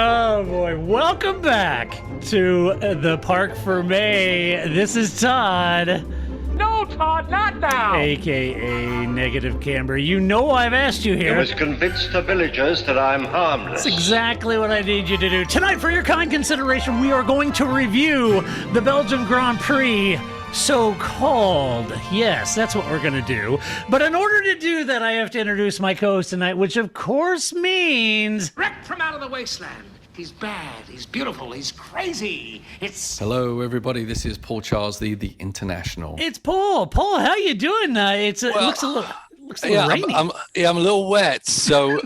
Oh boy, welcome back to the Parc Fermé. This is Todd. No, Todd, not now. AKA Negative Camber. You know I've asked you here. You must convince the villagers that I'm harmless. That's exactly what I need you to do. Tonight, for your kind consideration, we are going to review the Belgian Grand Prix. So-called. Yes, that's what we're going to do. But in order to do that, I have to introduce my co-host tonight, which of course means... Wrecked from out of the wasteland. He's bad, he's beautiful, he's crazy. Hello, everybody. This is Paul Charles, the International. It's Paul. Paul, how you doing? It looks a little rainy. I'm a little wet. So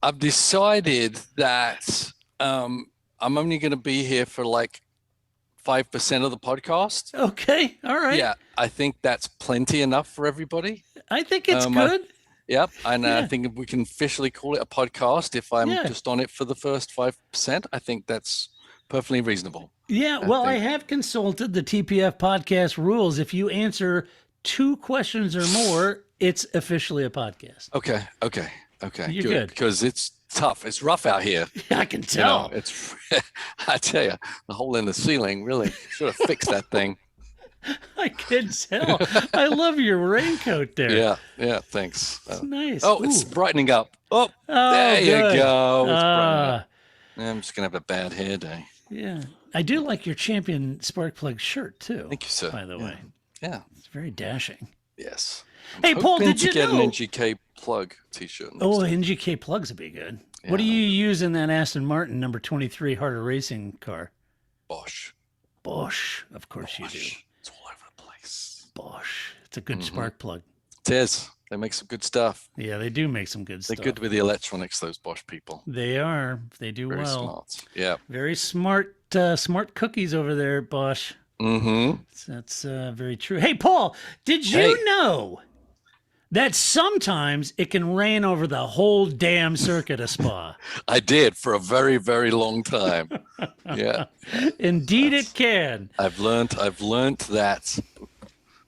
I've decided that I'm only going to be here for like 5% of the podcast. Okay, all right. Yeah, I think that's plenty enough for everybody. I think it's good. Yep, and I think we can officially call it a podcast if I'm just on it for the first 5%. I think that's perfectly reasonable. Yeah, I have consulted the TPF podcast rules. If you answer 2 questions or more, it's officially a podcast. Okay. You're good. Because it's tough. It's rough out here. I can tell. You know, I tell you, the hole in the ceiling really should have fixed that thing. I can tell. I love your raincoat there. Yeah, thanks. It's nice. Oh, it's brightening up. Oh, there good. you go. It's brightening up. I'm just going to have a bad hair day. Yeah. I do like your champion spark plug shirt, too. Thank you, sir. By the way. Yeah. It's very dashing. Yes. Hey, Paul, did you get know? an NGK plug t-shirt? NGK plugs would be good. Yeah. What do you use in that Aston Martin number 23 Harder Racing car? Bosch. Of course you do. It's all over the place. Bosch. It's a good spark plug. It is. They make some good stuff. Yeah, they do make some good stuff. They're good with the electronics, those Bosch people. They are. They do Very well. smart. Yeah. Very smart cookies over there at Bosch. Mm-hmm. That's very true. Hey, Paul, did you know that sometimes it can rain over the whole damn circuit of Spa? I did for a very, very long time. Yeah. Indeed it can. I've learned that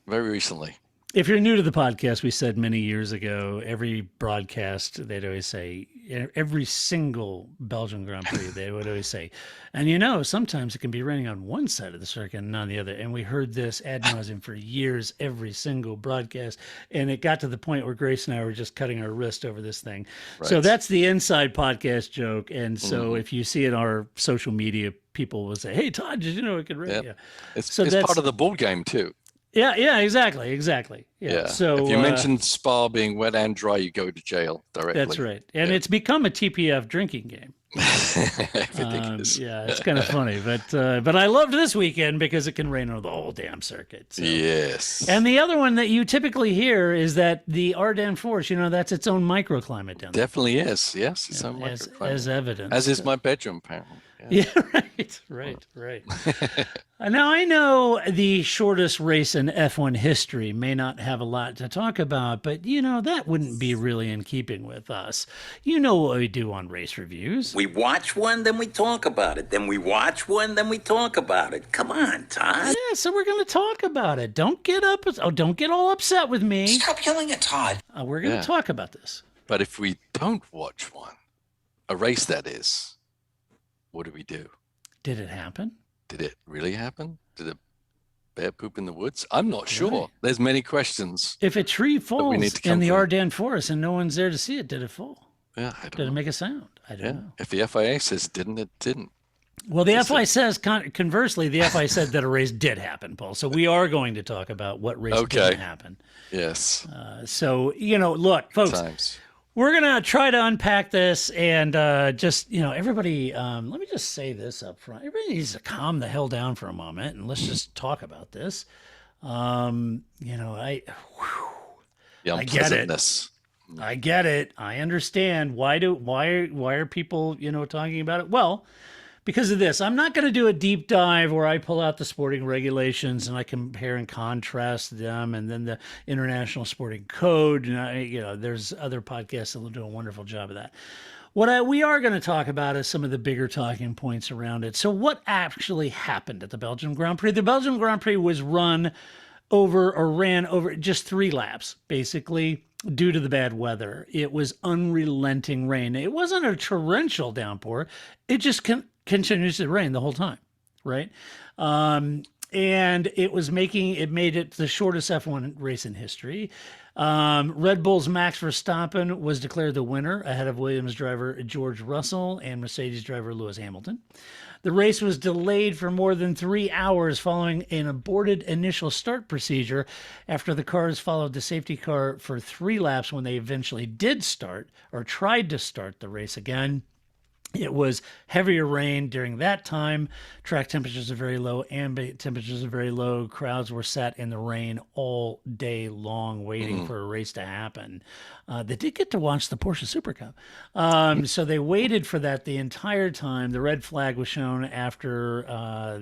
very recently. If you're new to the podcast, we said many years ago, every broadcast, they'd always say, every single Belgian Grand Prix, they would always say, and sometimes it can be raining on one side of the circuit and not on the other. And we heard this ad nauseum for years, every single broadcast. And it got to the point where Grace and I were just cutting our wrist over this thing. Right. So that's the inside podcast joke. And so if you see it on our social media, people will say, hey, Todd, did you know it could rain? Yep. Yeah. It's part of the ball game, too. Yeah, exactly. Yeah. So if you mention Spa being wet and dry, you go to jail directly. That's right. And it's become a TPF drinking game. Everything is. Yeah, it's kind of funny, but I loved this weekend because it can rain on the whole damn circuit. So. Yes. And the other one that you typically hear is that the Ardennes Forest, that's its own microclimate down there. Definitely is. Yes, its own microclimate. As evidence. As is my bedroom, apparently. Yeah, right. Now, I know the shortest race in F1 history may not have a lot to talk about, but, that wouldn't be really in keeping with us. You know what we do on race reviews. We watch one, then we talk about it. Then we watch one, then we talk about it. Come on, Todd. Yeah, so we're going to talk about it. Don't get all upset with me. Stop yelling at Todd. We're going to talk about this. But if we don't watch one, a race that is, what do? Did it happen? Did it really happen? Did a bear poop in the woods? I'm not sure. Right. There's many questions. If a tree falls in the Ardennes Forest and no one's there to see it, did it fall? Yeah, I don't know. Did it make a sound? I don't know. If the FIA says didn't, it didn't. Well, the FIA says, conversely, the FIA said that a race did happen, Paul. So we are going to talk about what race didn't happen. Yes. So, look, folks. We're going to try to unpack this and everybody, let me just say this up front. Everybody needs to calm the hell down for a moment and let's just talk about this. I get it. I get it. I understand. Why are people, talking about it? Well, because of this. I'm not going to do a deep dive where I pull out the sporting regulations and I compare and contrast them and then the International Sporting Code. And there's other podcasts that will do a wonderful job of that. What we are going to talk about is some of the bigger talking points around it. So what actually happened at the Belgian Grand Prix? The Belgian Grand Prix was ran over just 3 laps, basically. due to the bad weather. It was unrelenting rain. It wasn't a torrential downpour. It just continues to rain the whole time, right? And it made it the shortest F1 race in history. Red Bull's Max Verstappen was declared the winner ahead of Williams driver George Russell and Mercedes driver Lewis Hamilton. The race was delayed for more than 3 hours following an aborted initial start procedure after the cars followed the safety car for 3 laps when they eventually did start or tried to start the race again. It was heavier rain during that time. Track temperatures are very low. Ambient temperatures are very low. Crowds were sat in the rain all day long waiting for a race to happen. They did get to watch the Porsche Super Cup. So they waited for that the entire time. The red flag was shown after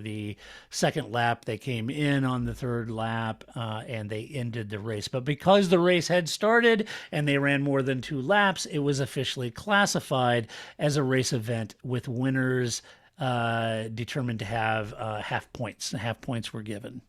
the second lap. They came in on the third lap and they ended the race. But because the race had started and they ran more than 2 laps, it was officially classified as a race event with winners determined to have half points. Half points were given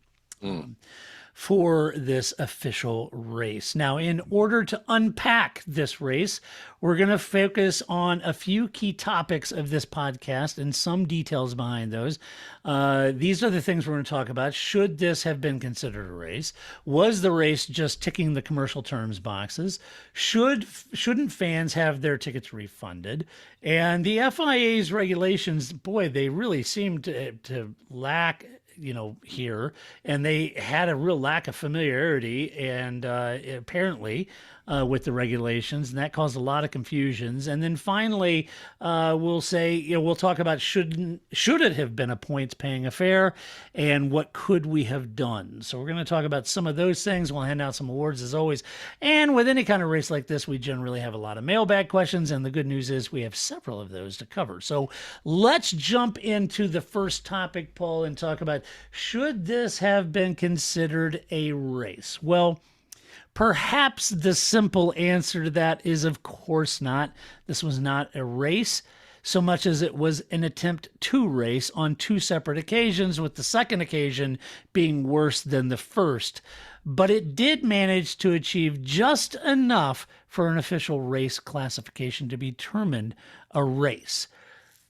for this official race. Now, in order to unpack this race, we're going to focus on a few key topics of this podcast and some details behind those. These are the things we're going to talk about. Should this have been considered a race? Was the race just ticking the commercial terms boxes? Shouldn't fans have their tickets refunded? And the FIA's regulations, boy, they really seem to lack here, and they had a real lack of familiarity and apparently with the regulations, and that caused a lot of confusions. And then finally, we'll talk about should it have been a points paying affair, and what could we have done. So we're going to talk about some of those things. We'll hand out some awards as always. And with any kind of race like this, we generally have a lot of mailbag questions, and the good news is we have several of those to cover. So let's jump into the first topic, Paul, and talk about, should this have been considered a race? Well, perhaps the simple answer to that is, of course not. This was not a race so much as it was an attempt to race on 2 separate occasions, with the second occasion being worse than the first. But it did manage to achieve just enough for an official race classification to be determined a race.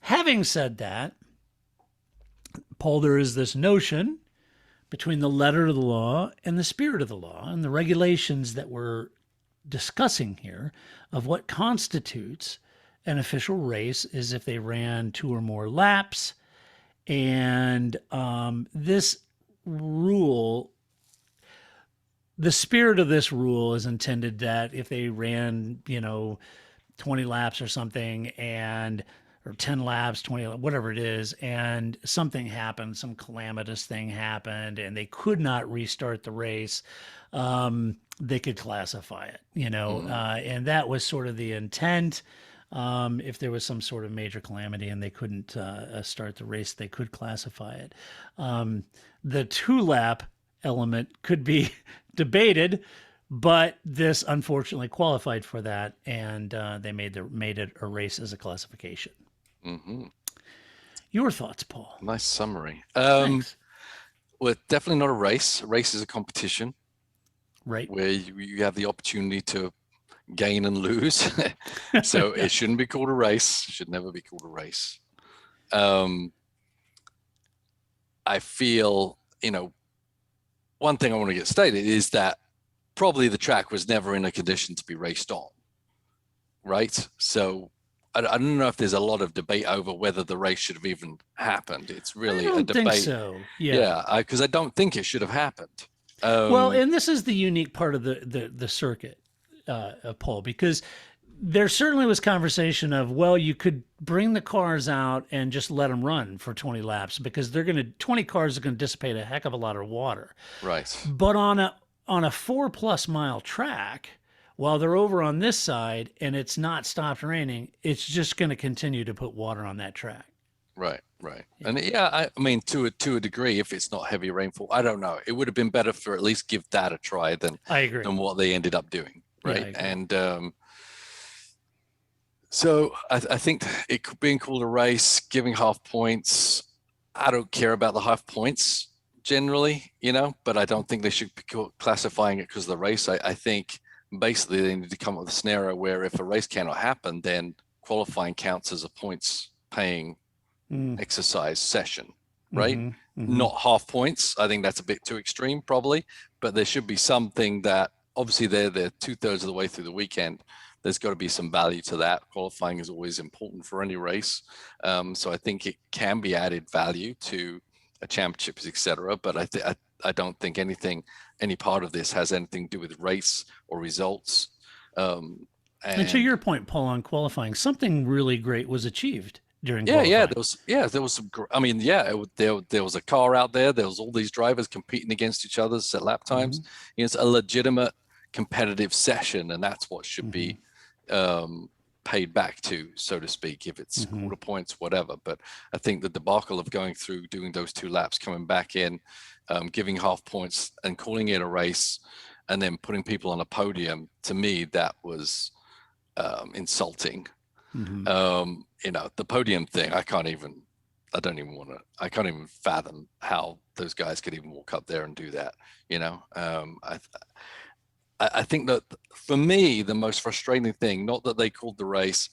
Having said that, Paul, there is this notion between the letter of the law and the spirit of the law and the regulations that we're discussing here of what constitutes an official race is if they ran 2 or more laps. And this rule, the spirit of this rule is intended that if they ran, 20 laps or something or 10 laps, 20, whatever it is, and something happened, some calamitous thing happened, and they could not restart the race, they could classify it, and that was sort of the intent. If there was some sort of major calamity and they couldn't start the race, they could classify it. The 2-lap element could be debated, but this unfortunately qualified for that, and they made it a race as a classification. Your thoughts, Paul? Nice summary. Thanks. Well, definitely not a race. A race is a competition, Right. where you have the opportunity to gain and lose. So it shouldn't be called a race. It should never be called a race. I feel, one thing I want to get stated is that probably the track was never in a condition to be raced on, right? So I don't know if there's a lot of debate over whether the race should have even happened. It's really a debate. I don't think so. Yeah, because I don't think it should have happened. Well, and this is the unique part of the circuit, Paul, because there certainly was conversation of, well, you could bring the cars out and just let them run for 20 laps because 20 cars are going to dissipate a heck of a lot of water. Right. But on a 4+ mile track, while they're over on this side and it's not stopped raining, it's just going to continue to put water on that track. Right. Yeah. And I mean, to a degree, if it's not heavy rainfall, I don't know. It would have been better for at least give that a try than what they ended up doing. Right. Yeah, and so I think it being called a race, giving half points, I don't care about the half points generally, but I don't think they should be classifying it because of the race. I think basically they need to come up with a scenario where if a race cannot happen, then qualifying counts as a points paying exercise session, right? Not half points. I think that's a bit too extreme probably, but there should be something that obviously they're 2/3 of the way through the weekend. There's got to be some value to that. Qualifying is always important for any race. So I think it can be added value to a championships, etc. But I don't think any part of this has anything to do with race or results. And to your point, Paul, on qualifying, something really great was achieved during qualifying. There was some. I mean, there was a car out there. There was all these drivers competing against each other, set lap times. It's a legitimate competitive session, and that's what should be paid back to, so to speak, if it's quarter points, whatever. But I think the debacle of going through, doing those 2 laps, coming back in, giving half points and calling it a race, and then putting people on a podium, to me, that was insulting. The podium thing, I can't even fathom how those guys could even walk up there and do that. I think that for me, the most frustrating thing, not that they called the race,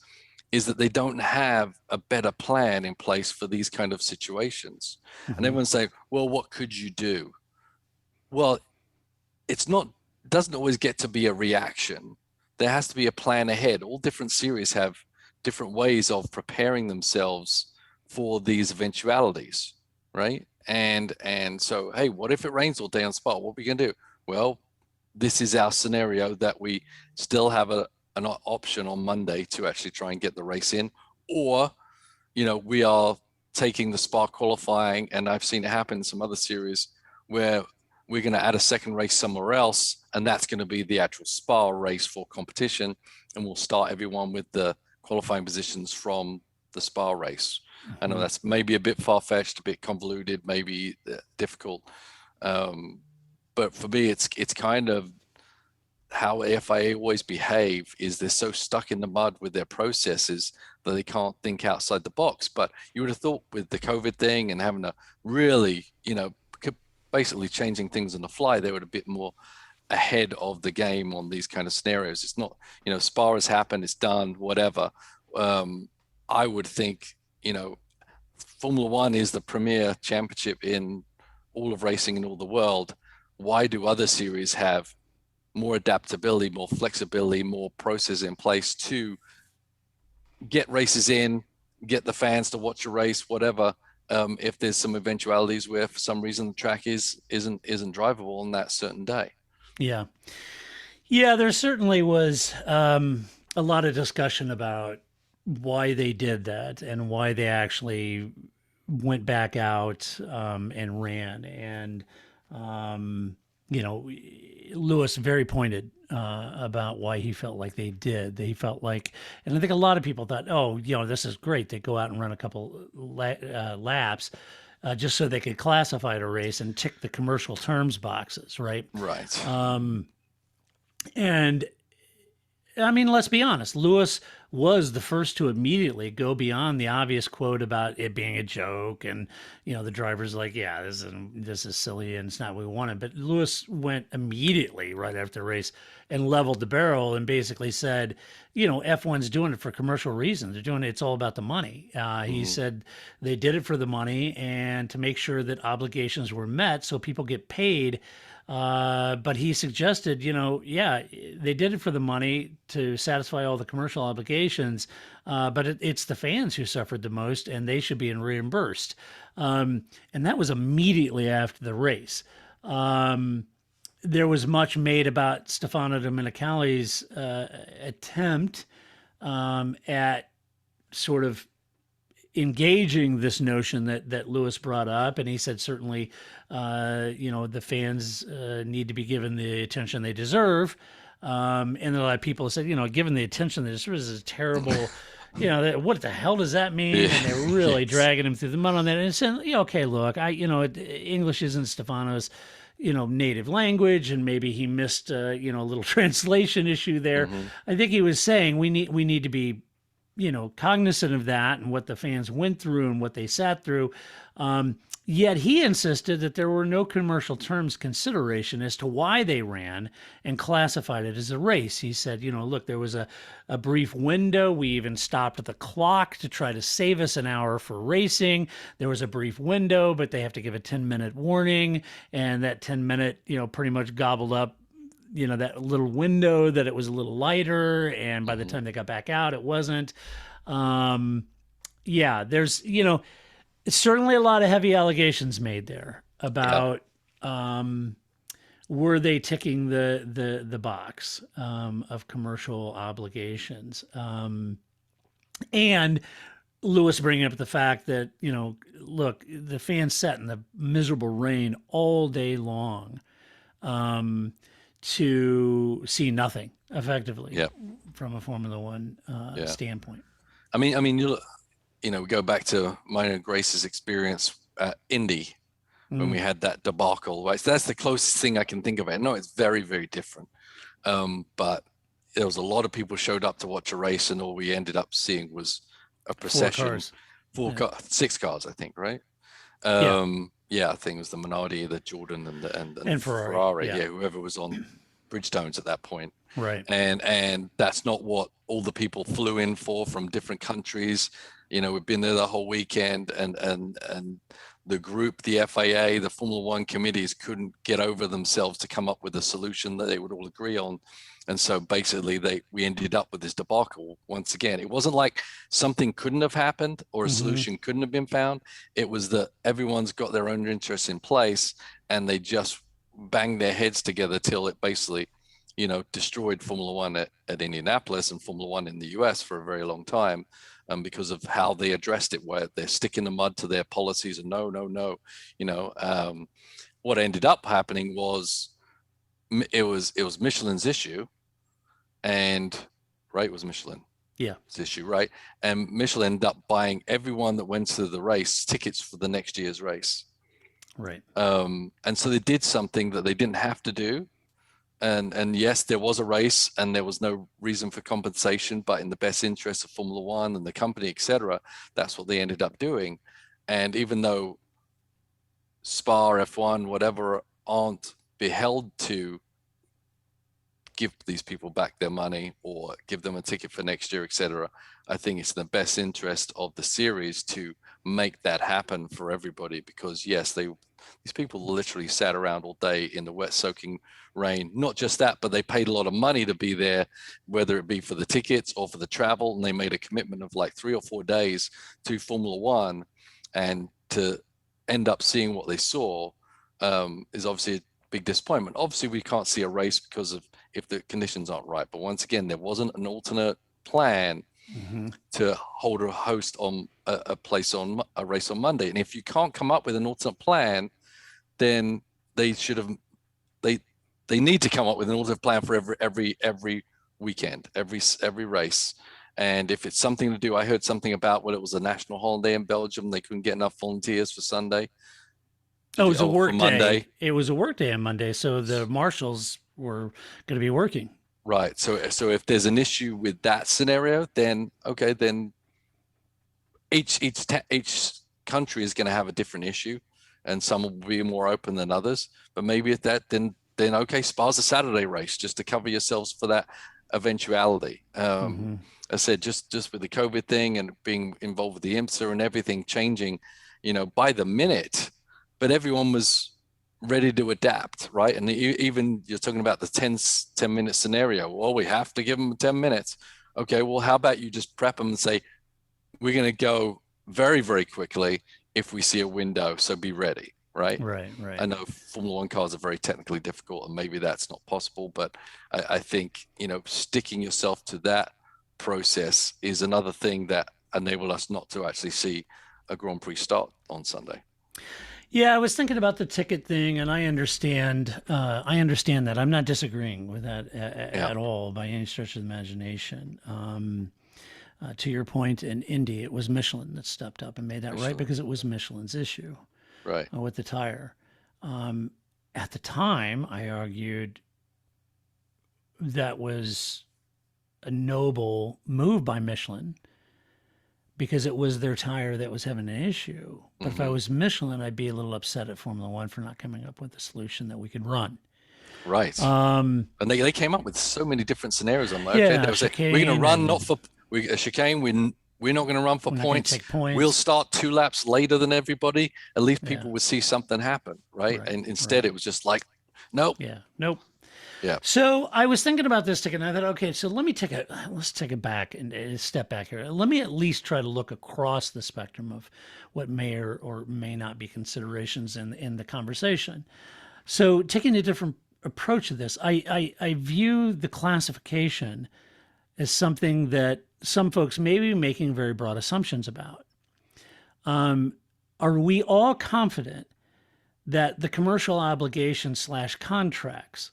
is that they don't have a better plan in place for these kind of situations. And everyone's saying, well, what could you do? Well, doesn't always get to be a reaction. There has to be a plan ahead. All different series have different ways of preparing themselves for these eventualities, right? And so, hey, what if it rains all day on Spa? What are we gonna do? Well, this is our scenario, that we still have an option on Monday to actually try and get the race in, or we are taking the Spa qualifying, and I've seen it happen in some other series where we're going to add a second race somewhere else, and that's going to be the actual Spa race for competition, and we'll start everyone with the qualifying positions from the Spa race. I know that's maybe a bit far-fetched, a bit convoluted, maybe difficult, but for me, it's kind of how FIA always behave. Is they're so stuck in the mud with their processes that they can't think outside the box. But you would have thought with the COVID thing and having to really, basically changing things on the fly, they were a bit more ahead of the game on these kind of scenarios. It's not, Spa has happened, it's done, whatever. I would think, Formula One is the premier championship in all of racing in all the world. Why do other series have more adaptability, more flexibility, more process in place to get races in, get the fans to watch a race, whatever, if there's some eventualities where for some reason the track isn't drivable on that certain day? Yeah, there certainly was a lot of discussion about why they did that and why they actually went back out and ran. And Lewis very pointed about why he felt like they did. They felt like, and I think a lot of people thought, this is great. They go out and run a couple laps just so they could classify it a race and tick the commercial terms boxes, right? Right. And I mean, let's be honest. Lewis was the first to immediately go beyond the obvious quote about it being a joke, and the driver's like, "Yeah, this is silly and it's not what we wanted." But Lewis went immediately right after the race and leveled the barrel and basically said, F1's doing it for commercial reasons. They're doing it. It's all about the money. He said they did it for the money and to make sure that obligations were met, so people get paid. But he suggested, they did it for the money to satisfy all the commercial obligations, but it's the fans who suffered the most, and they should be reimbursed. And that was immediately after the race. There was much made about Stefano Domenicali's attempt at sort of engaging this notion that Lewis brought up, and he said certainly, the fans need to be given the attention they deserve, and a lot of people said, given the attention they deserve is a terrible, what the hell does that mean? And they're really dragging him through the mud on that. And saying, okay, look, English isn't Stefano's, native language, and maybe he missed, a little translation issue there. I think he was saying we need to be cognizant of that and what the fans went through and what they sat through. Yet he insisted that there were no commercial terms consideration as to why they ran and classified it as a race. He said, look, there was a brief window. We even stopped the clock to try to save us an hour for racing. There was a brief window, but they have to give a 10-minute warning. And that 10-minute, pretty much gobbled up, that little window that it was a little lighter. And by the time they got back out, it wasn't. There's, certainly a lot of heavy allegations made there about were they ticking the box of commercial obligations, and Lewis bringing up the fact that look, the fans sat in the miserable rain all day long to see nothing effectively from a Formula One standpoint. I mean, we go back to mine and Grace's experience at Indy when we had that debacle, right? So that's the closest thing I can think of it. No, it's very, very different. But there was a lot of people showed up to watch a race, and all we ended up seeing was a procession. Six cars, I think, right? I think it was the Minardi, the Jordan, and Ferrari. Whoever was on Bridgestones at that point. Right. And that's not what all the people flew in for from different countries. We've been there the whole weekend, and the group, the FIA, the Formula One committees couldn't get over themselves to come up with a solution that they would all agree on. And so basically we ended up with this debacle. Once again, it wasn't like something couldn't have happened or a solution couldn't have been found. It was that everyone's got their own interests in place, and they just banged their heads together till it basically, destroyed Formula One at Indianapolis and Formula One in the US for a very long time. Because of how they addressed it, where they're sticking the mud to their policies and no. What ended up happening was it was Michelin's issue, and right, it was Michelin's issue, right? And Michelin ended up buying everyone that went to the race tickets for the next year's race, right? And so they did something that they didn't have to do. And yes, there was a race and there was no reason for compensation, but in the best interest of Formula One and the company, etc., that's what they ended up doing. And even though Spa, F1, whatever, aren't beheld to give these people back their money or give them a ticket for next year, etc., I think it's in the best interest of the series to make that happen for everybody, because yes, these people literally sat around all day in the wet soaking rain. Not just that, but they paid a lot of money to be there, whether it be for the tickets or for the travel, and they made a commitment of like 3 or 4 days to Formula One, and to end up seeing what they saw is obviously a big disappointment. Obviously we can't see a race because of if the conditions aren't right, but once again, there wasn't an alternate plan to host on a race on Monday. And if you can't come up with an alternate plan, then they should have they need to come up with an alternate plan for every weekend, every race. And if it's something to do, I heard something about when it was a national holiday in Belgium, they couldn't get enough volunteers for Sunday. It was a work day. Monday. It was a work day on Monday, so the marshals were going to be working. Right. So if there's an issue with that scenario, then okay, then each country is going to have a different issue, and some will be more open than others. But maybe at that, then okay, Spa's a Saturday race just to cover yourselves for that eventuality. I said just with the COVID thing and being involved with the IMSA and everything changing, by the minute, but everyone was ready to adapt, right? And even you're talking about the 10-minute scenario. Well, we have to give them 10 minutes. Okay, well, how about you just prep them and say, we're going to go very, very quickly if we see a window, so be ready, right? Right. I know Formula One cars are very technically difficult, and maybe that's not possible, but I think, sticking yourself to that process is another thing that enabled us not to actually see a Grand Prix start on Sunday. Yeah, I was thinking about the ticket thing, and I understand that. I'm not disagreeing with that at all by any stretch of the imagination. To your point, in Indy, it was Michelin that stepped up and made that right, because it was Michelin's issue, right, with the tire. At the time, I argued that was a noble move by Michelin, because it was their tire that was having an issue. But if I was Michelin, I'd be a little upset at Formula One for not coming up with a solution that we could run. Right. And they came up with so many different scenarios. I'm like, okay, Yeah, they was like, we're going to run not for a chicane. We're not going to run for points. We'll start 2 laps later than everybody. At least people would see something happen, right? And instead, it was just like, nope. Yeah, nope. Yeah. So I was thinking about this ticket, and I thought, okay, so let's take it back and a step back here. Let me at least try to look across the spectrum of what may or may not be considerations in the conversation. So taking a different approach to this, I view the classification as something that some folks may be making very broad assumptions about. Are we all confident that the commercial obligations / contracts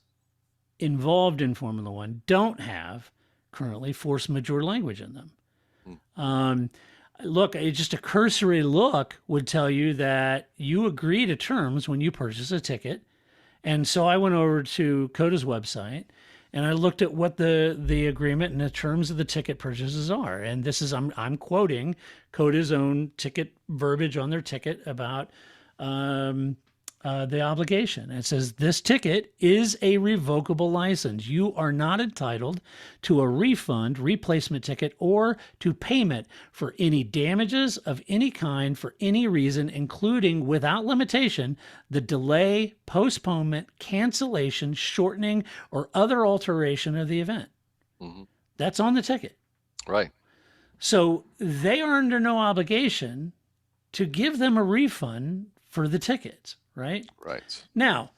involved in Formula One don't have currently force majeure language in them? Look, just a cursory look would tell you that you agree to terms when you purchase a ticket. And so I went over to CODA's website and I looked at what the agreement and the terms of the ticket purchases are. And this is, I'm quoting CODA's own ticket verbiage on their ticket about the obligation. It says, this ticket is a revocable license. You are not entitled to a refund, replacement ticket, or to payment for any damages of any kind for any reason, including without limitation, the delay, postponement, cancellation, shortening, or other alteration of the event. That's on the ticket. Right. So they are under no obligation to give them a refund for the tickets. Right? Right. Now,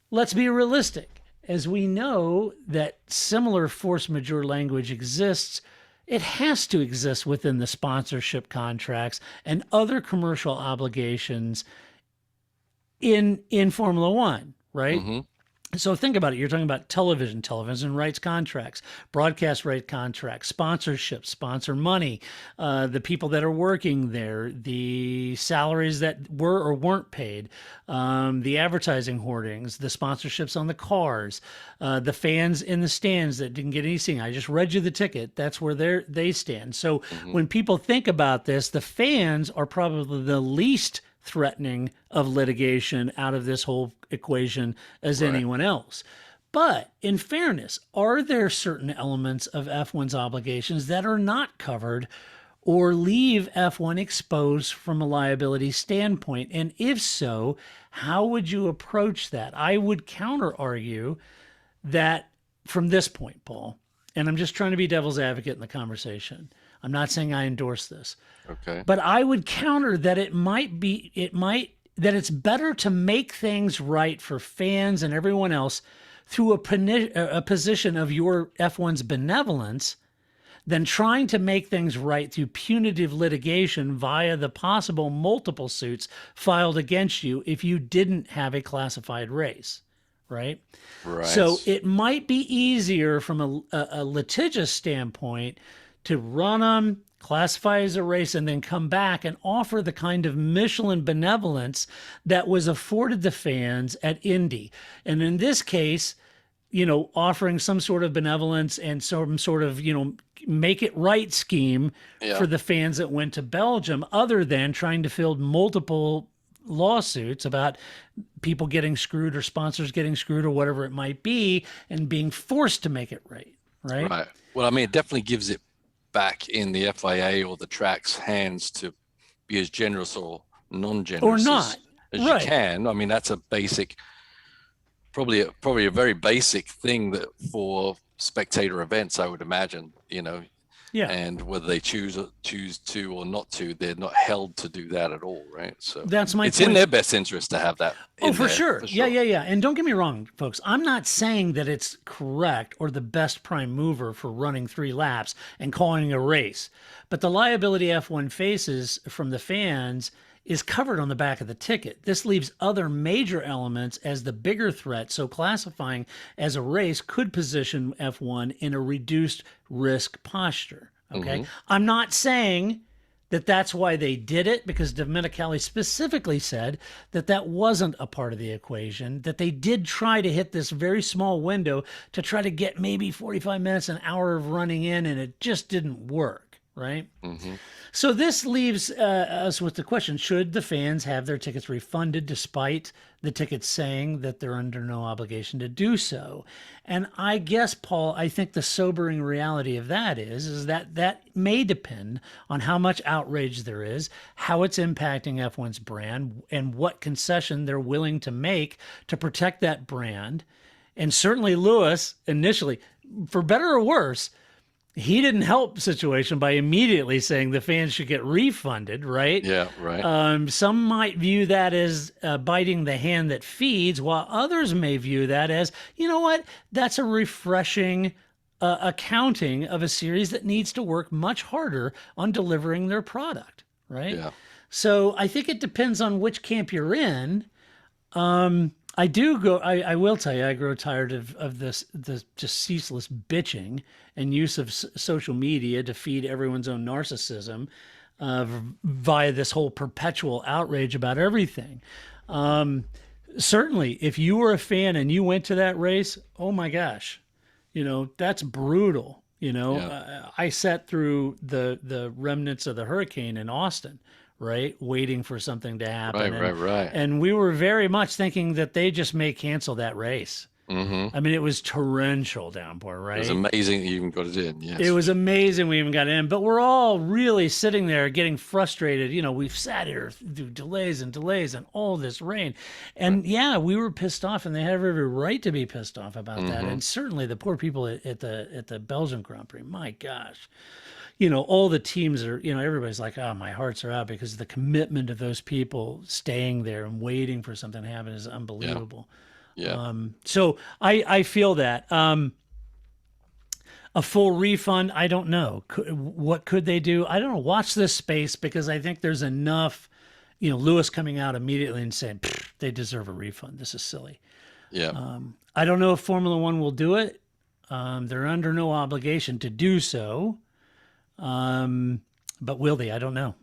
let's be realistic. As we know that similar force majeure language exists, it has to exist within the sponsorship contracts and other commercial obligations in Formula One, right? So think about it. You're talking about television rights contracts, broadcast right contracts, sponsorship, sponsor money, the people that are working there, the salaries that were or weren't paid, the advertising hoardings, the sponsorships on the cars, the fans in the stands that didn't get anything. I just read you the ticket. That's where they stand. So when people think about this, the fans are probably the least threatening of litigation out of this whole equation as anyone else. But in fairness, are there certain elements of F1's obligations that are not covered or leave F1 exposed from a liability standpoint? And if so, how would you approach that? I would counter argue that from this point, Paul, and I'm just trying to be devil's advocate in the conversation. I'm not saying I endorse this. Okay. But I would counter that that it's better to make things right for fans and everyone else through a position of your F1's benevolence than trying to make things right through punitive litigation via the possible multiple suits filed against you if you didn't have a classified race, right? Right. So it might be easier from a litigious standpoint to run them, classify as a race, and then come back and offer the kind of Michelin benevolence that was afforded the fans at Indy. And in this case, offering some sort of benevolence and some sort of, make it right scheme for the fans that went to Belgium, other than trying to field multiple lawsuits about people getting screwed or sponsors getting screwed or whatever it might be and being forced to make it right. Right. Well, I mean, it definitely gives it back in the FIA or the track's hands to be as generous or non-generous or not as you can. I mean, that's a basic, probably a very basic thing that for spectator events, I would imagine, Yeah. And whether they choose to or not to, they're not held to do that at all, right? So that's my it's point. in their best interest to have that. For sure. Yeah. And don't get me wrong, folks. I'm not saying that it's correct or the best prime mover for running 3 laps and calling a race. But the liability F1 faces from the fans is covered on the back of the ticket. This leaves other major elements as the bigger threat, so classifying as a race could position F1 in a reduced risk posture, okay? I'm not saying that that's why they did it, because Domenicali specifically said that that wasn't a part of the equation, that they did try to hit this very small window to try to get maybe 45 minutes, an hour of running in, and it just didn't work, right? Hmm. So this leaves us with the question: should the fans have their tickets refunded, despite the tickets saying that they're under no obligation to do so? And I guess, Paul, I think the sobering reality of that is that that may depend on how much outrage there is, how it's impacting F1's brand, and what concession they're willing to make to protect that brand. And certainly Lewis, initially, for better or worse, he didn't help the situation by immediately saying the fans should get refunded, right? Yeah, right. Some might view that as biting the hand that feeds, while others may view that as, you know what, that's a refreshing accounting of a series that needs to work much harder on delivering their product, right? Yeah. So I think it depends on which camp you're in. I will tell you, I grow tired of the just ceaseless bitching and use of social media to feed everyone's own narcissism via this whole perpetual outrage about everything. Certainly, if you were a fan and you went to that race, oh my gosh, that's brutal. I sat through the remnants of the hurricane in Austin, right? Waiting for something to happen. Right. And we were very much thinking that they just may cancel that race. Mm-hmm. I mean, it was torrential downpour, right? It was amazing that you even got it in. Yes. It was amazing we even got in, but we're all really sitting there getting frustrated. We've sat here through delays and all this rain. And yeah, we were pissed off, and they have every right to be pissed off about that. And certainly the poor people at the Belgian Grand Prix, my gosh. All the teams are, everybody's like, oh, my hearts are out, because the commitment of those people staying there and waiting for something to happen is unbelievable. Yeah. So I feel that. A full refund, I don't know. What could they do? I don't know. Watch this space, because I think there's enough, Lewis coming out immediately and saying, they deserve a refund. This is silly. Yeah. I don't know if Formula One will do it. They're under no obligation to do so. But will they? I don't know.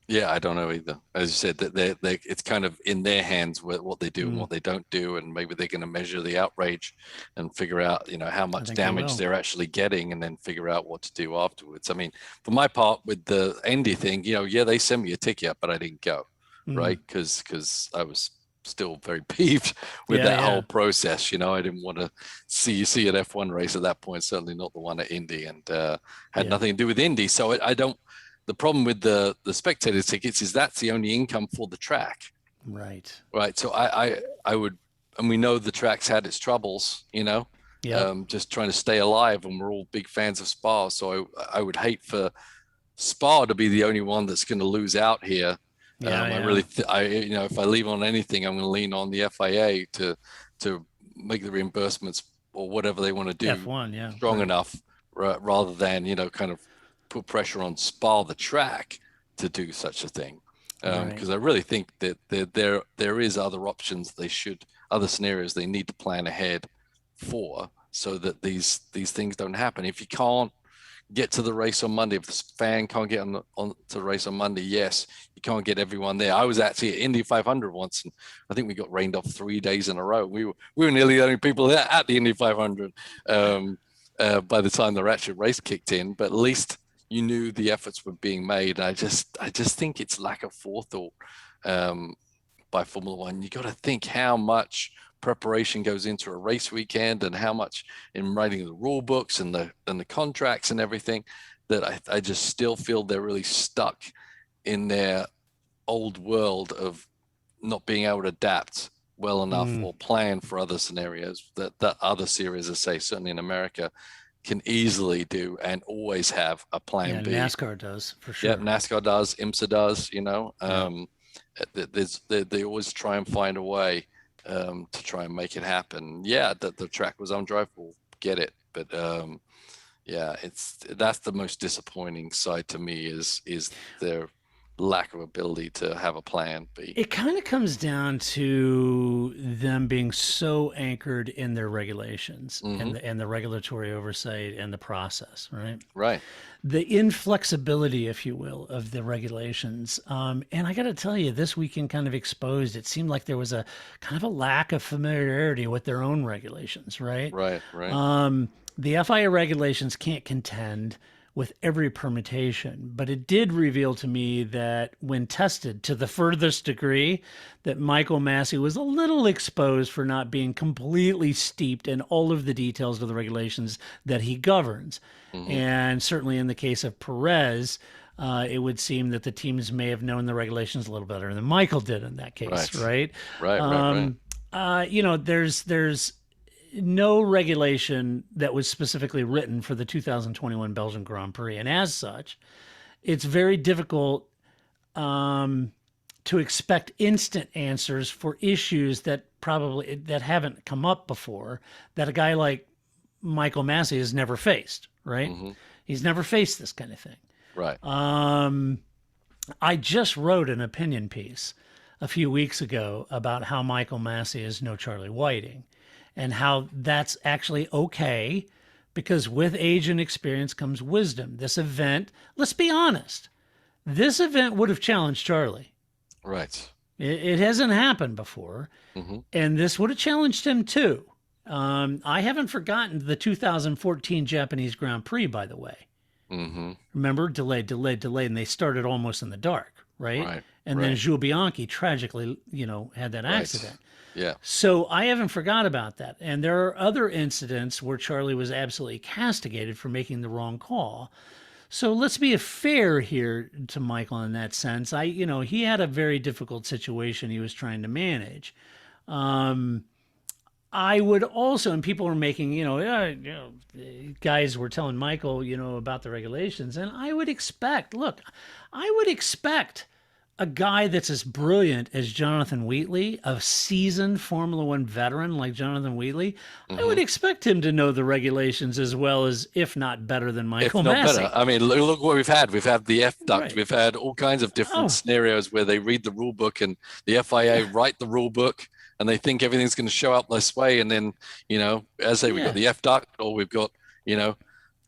Yeah, I don't know either. As you said, that they it's kind of in their hands with what they do and what they don't do, and maybe they're going to measure the outrage and figure out, how much damage they're actually getting, and then figure out what to do afterwards. I mean, for my part, with the Indy thing, yeah, they sent me a ticket, but I didn't go, right? Because I was still very peeved with that whole process. I didn't want to see an F1 race at that point, certainly not the one at Indy, and had nothing to do with Indy. So I don't. The problem with the spectator tickets is that's the only income for the track. Right. So I would, and we know the track's had its troubles, just trying to stay alive, and we're all big fans of Spa. So I would hate for Spa to be the only one that's going to lose out here. I really, if I leave on anything, I'm going to lean on the FIA to make the reimbursements or whatever they want to do F1, strong enough, rather than kind of put pressure on Spa the track to do such a thing. Because I really think that there is other options other scenarios they need to plan ahead for, so that these things don't happen. If you can't get to the race on Monday, if the fan can't get on to the race on Monday, yes, you can't get everyone there. I was actually at Indy 500 once, and I think we got rained off 3 days in a row. We were nearly the only people there at the Indy 500 by the time the actual race kicked in. But at least you knew the efforts were being made. I just think it's lack of forethought by Formula One. You got to think how much preparation goes into a race weekend, and how much in writing the rule books and the contracts and everything, that I just still feel they're really stuck in their old world of not being able to adapt well enough or plan for other scenarios that other series, I say, certainly in America, can easily do and always have a plan B. NASCAR does, for sure. Yeah, NASCAR does, IMSA does, they always try and find a way to try and make it happen. Yeah, that the track was undrivable, get it. But that's the most disappointing side to me is their lack of ability to have a plan B. It kind of comes down to them being so anchored in their regulations and the regulatory oversight and the process, right? Right. The inflexibility, if you will, of the regulations. And I got to tell you, this weekend kind of exposed, it seemed like there was a kind of a lack of familiarity with their own regulations, right? Right. The FIA regulations can't contend with every permutation. But it did reveal to me that when tested to the furthest degree, that Michael Massey was a little exposed for not being completely steeped in all of the details of the regulations that he governs. And certainly in the case of Perez, it would seem that the teams may have known the regulations a little better than Michael did in that case, right? Right. There's no regulation that was specifically written for the 2021 Belgian Grand Prix, and as such, it's very difficult to expect instant answers for issues that haven't come up before, that a guy like Michael Massey has never faced, right? He's never faced this kind of thing. Right. I just wrote an opinion piece a few weeks ago about how Michael Massey is no Charlie Whiting, and how that's actually okay, because with age and experience comes wisdom. This event, let's be honest, this event would have challenged Charlie. Right. It hasn't happened before, and this would have challenged him too. I haven't forgotten the 2014 Japanese Grand Prix, by the way. Remember, delayed, and they started almost in the dark, right? And then Jules Bianchi tragically, had that accident. Yeah. So I haven't forgot about that. And there are other incidents where Charlie was absolutely castigated for making the wrong call. So let's be fair here to Michael in that sense. He had a very difficult situation he was trying to manage. I would also, and people were making, guys were telling Michael, about the regulations, and I would expect a guy that's as brilliant as Jonathan Wheatley, a seasoned Formula One veteran like Jonathan Wheatley, I would expect him to know the regulations as well as, if not better than Michael Massey. Better. I mean, look what we've had. We've had the F duct. We've had all kinds of different scenarios where they read the rule book and the FIA write the rule book, and they think everything's going to show up this way. And then, we've got the F duct, or we've got,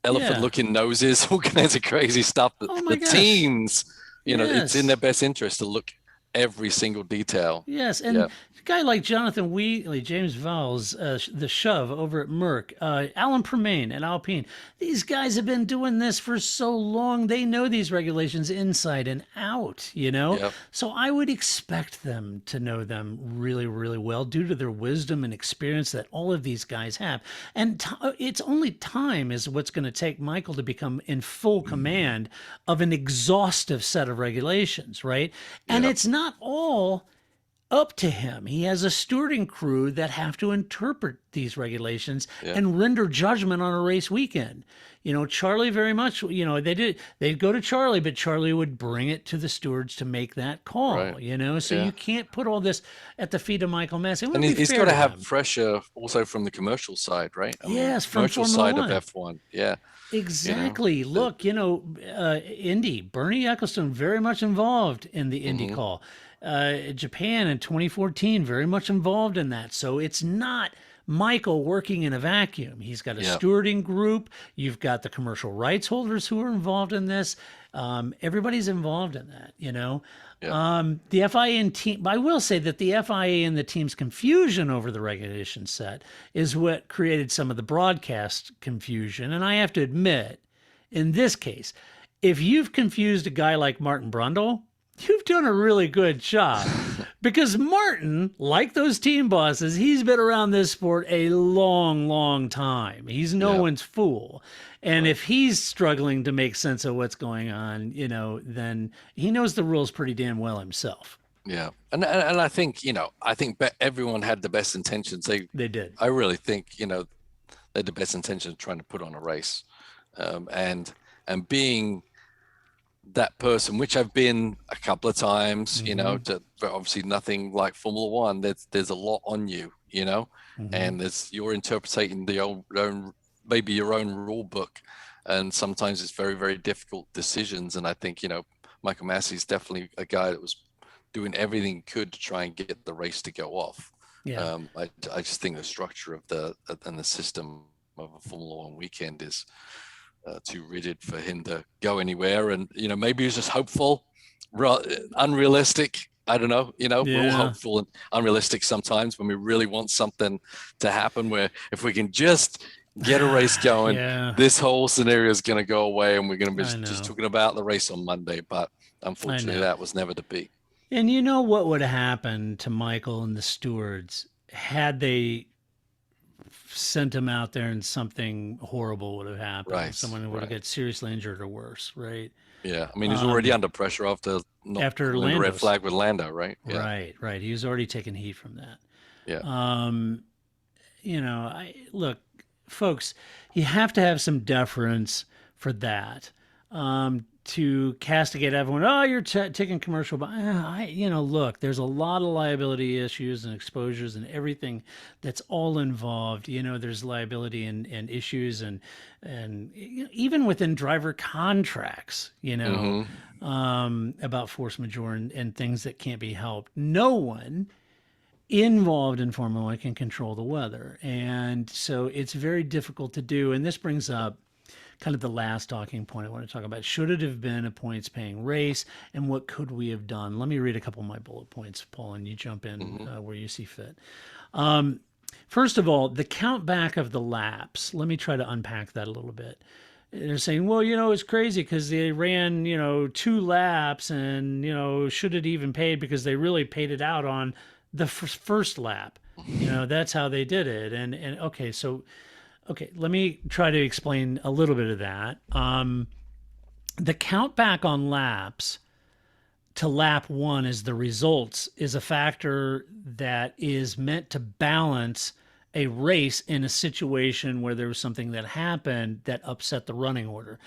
elephant-looking noses, all kinds of crazy stuff. The teams, it's in their best interest to look every single detail. Yes, and a guy like Jonathan Wheatley, James Vowles, the Shove over at Merck, Alan Permain at Alpine, these guys have been doing this for so long. They know these regulations inside and out, So I would expect them to know them really, really well due to their wisdom and experience that all of these guys have. And it's only time is what's going to take Michael to become in full command of an exhaustive set of regulations, right? And it's not all up to him. He has a stewarding crew that have to interpret these regulations and render judgment on a race weekend. Charlie very much, they'd go to Charlie, but Charlie would bring it to the stewards to make that call, so you can't put all this at the feet of Michael Massey. And he's got to have pressure also from the commercial side, right? From commercial Formula side One. of F1. Yeah. Exactly. Look, Indy, Bernie Ecclestone very much involved in the Indy call. Japan in 2014, very much involved in that. So it's not Michael working in a vacuum. He's got a stewarding group. You've got the commercial rights holders who are involved in this. Everybody's involved in that, The FIA and team, I will say that the FIA and the team's confusion over the regulation set is what created some of the broadcast confusion. And I have to admit, in this case, if you've confused a guy like Martin Brundle, you've done a really good job, because Martin, like those team bosses, he's been around this sport a long, long time. He's no one's fool. And if he's struggling to make sense of what's going on, then he knows the rules pretty damn well himself. Yeah. And I think, everyone had the best intentions. They did. I really think, they had the best intention of trying to put on a race. And being that person, which I've been a couple of times, but obviously nothing like Formula One. There's a lot on you, and you're interpreting maybe your own rule book, and sometimes it's very, very difficult decisions. And I think Michael Massey is definitely a guy that was doing everything he could to try and get the race to go off. I just think the structure of the system of a Formula One weekend is too rigid for him to go anywhere. And maybe he's just hopeful, unrealistic. I don't know. We're all hopeful and unrealistic sometimes when we really want something to happen, where if we can just get a race going. Yeah. This whole scenario is going to go away, and we're going to I be just know. talking about the race on Monday. But unfortunately, know. that was never to be. And you know what would have happened to Michael and the stewards had they sent him out there and something horrible would have happened? Right, Someone would have right. got seriously injured or worse, right? Yeah, I mean, he's already under pressure after not after pulling the red Lando's. flag with Lando, right? Yeah, Right, right. He was already taking heat from that. yeah, You know, look, folks, you have to have some deference for that. To castigate everyone, oh, you're taking commercial, but look, there's a lot of liability issues and exposures and everything that's all involved. You know, there's liability and issues and even within driver contracts, about force majeure and things that can't be helped. No one involved in Formula One can control the weather. And so it's very difficult to do. And this brings up kind of the last talking point I want to talk about. Should it have been a points paying race, and what could we have done? Let me read a couple of my bullet points, Paul, and you jump in where you see fit. First of all, the count back of the laps. Let me try to unpack that a little bit. They're saying, well, it's crazy because they ran, 2 laps and, should it even paid because they really paid it out on the first lap. That's how they did it. And okay, so okay, let me try to explain a little bit of that. The count back on laps to lap 1 is the results is a factor that is meant to balance a race in a situation where there was something that happened that upset the running order.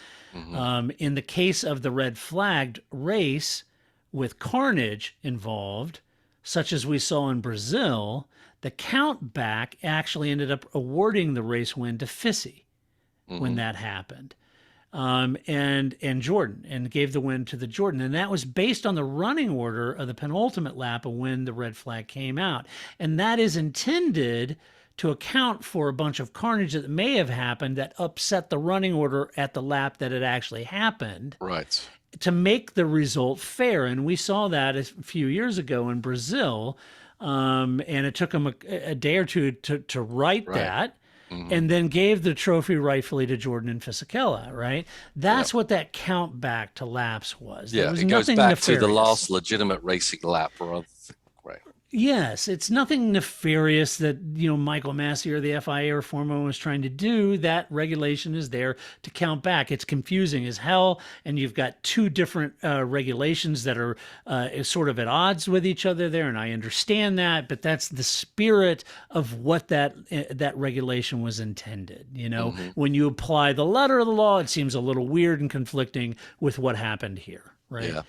In the case of the red flagged race with carnage involved, such as we saw in Brazil, the count back actually ended up awarding the race win to Fissy when that happened. And Jordan, and gave the win to the Jordan. And that was based on the running order of the penultimate lap of when the red flag came out. And that is intended to account for a bunch of carnage that may have happened that upset the running order at the lap that it actually happened. right. To make the result fair. And we saw that a few years ago in Brazil. And it took them a day or two to write that, and then gave the trophy rightfully to Jordan and Fisichella, right? That's what that count back to laps was. Yeah, There was it goes nothing back to the nefarious. last legitimate racing lap, right? Yes, it's nothing nefarious that, Michael Massey or the FIA or Formula One was trying to do. That regulation is there to count back. It's confusing as hell, and you've got 2 different regulations that are sort of at odds with each other there, and I understand that, but that's the spirit of what that regulation was intended. When you apply the letter of the law, it seems a little weird and conflicting with what happened here, right? Yeah.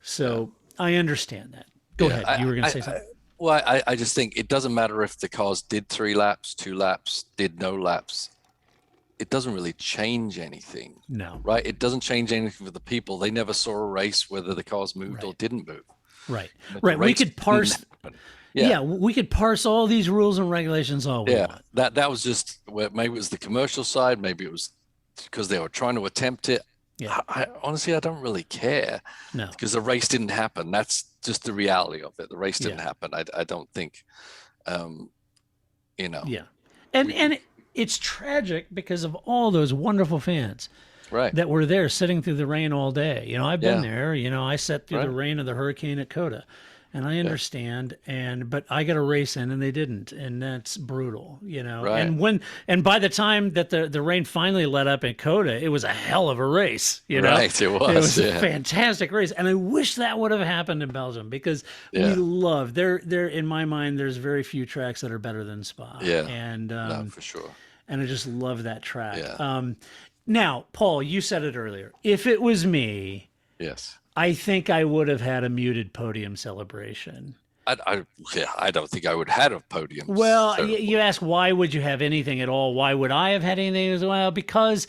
So I understand that. Go ahead. You were going to say something? Well, I just think it doesn't matter if the cars did 3 laps, 2 laps, did no laps. It doesn't really change anything. No. Right? It doesn't change anything for the people. They never saw a race whether the cars moved or didn't move. Right. But Right. We race could parse. didn't happen. Yeah, we could parse all these rules and regulations all we want. That was just maybe it was the commercial side, maybe it was because they were trying to attempt it. Yeah. I honestly, I don't really care. No. Because the race didn't happen. That's just the reality of it. The race didn't Yeah. happen. I don't think, Yeah. And it's tragic because of all those wonderful fans right. that were there sitting through the rain all day. I've been there. I sat through the Right. rain of the hurricane at Coda. And I understand, but I got a race in and they didn't, and that's brutal, Right. And by the time that the rain finally let up in Coda, it was a hell of a race, Right, it was, It was a yeah. fantastic race, and I wish that would have happened in Belgium because we love there. In my mind, there's very few tracks that are better than Spa. Yeah. and No, for sure. and I just love that track. Yeah. Now, Paul, you said it earlier. If it was me, Yes. I think I would have had a muted podium celebration. I don't think I would have had a podium. Well, So- you ask why would you have anything at all? Why would I have had anything as well? Because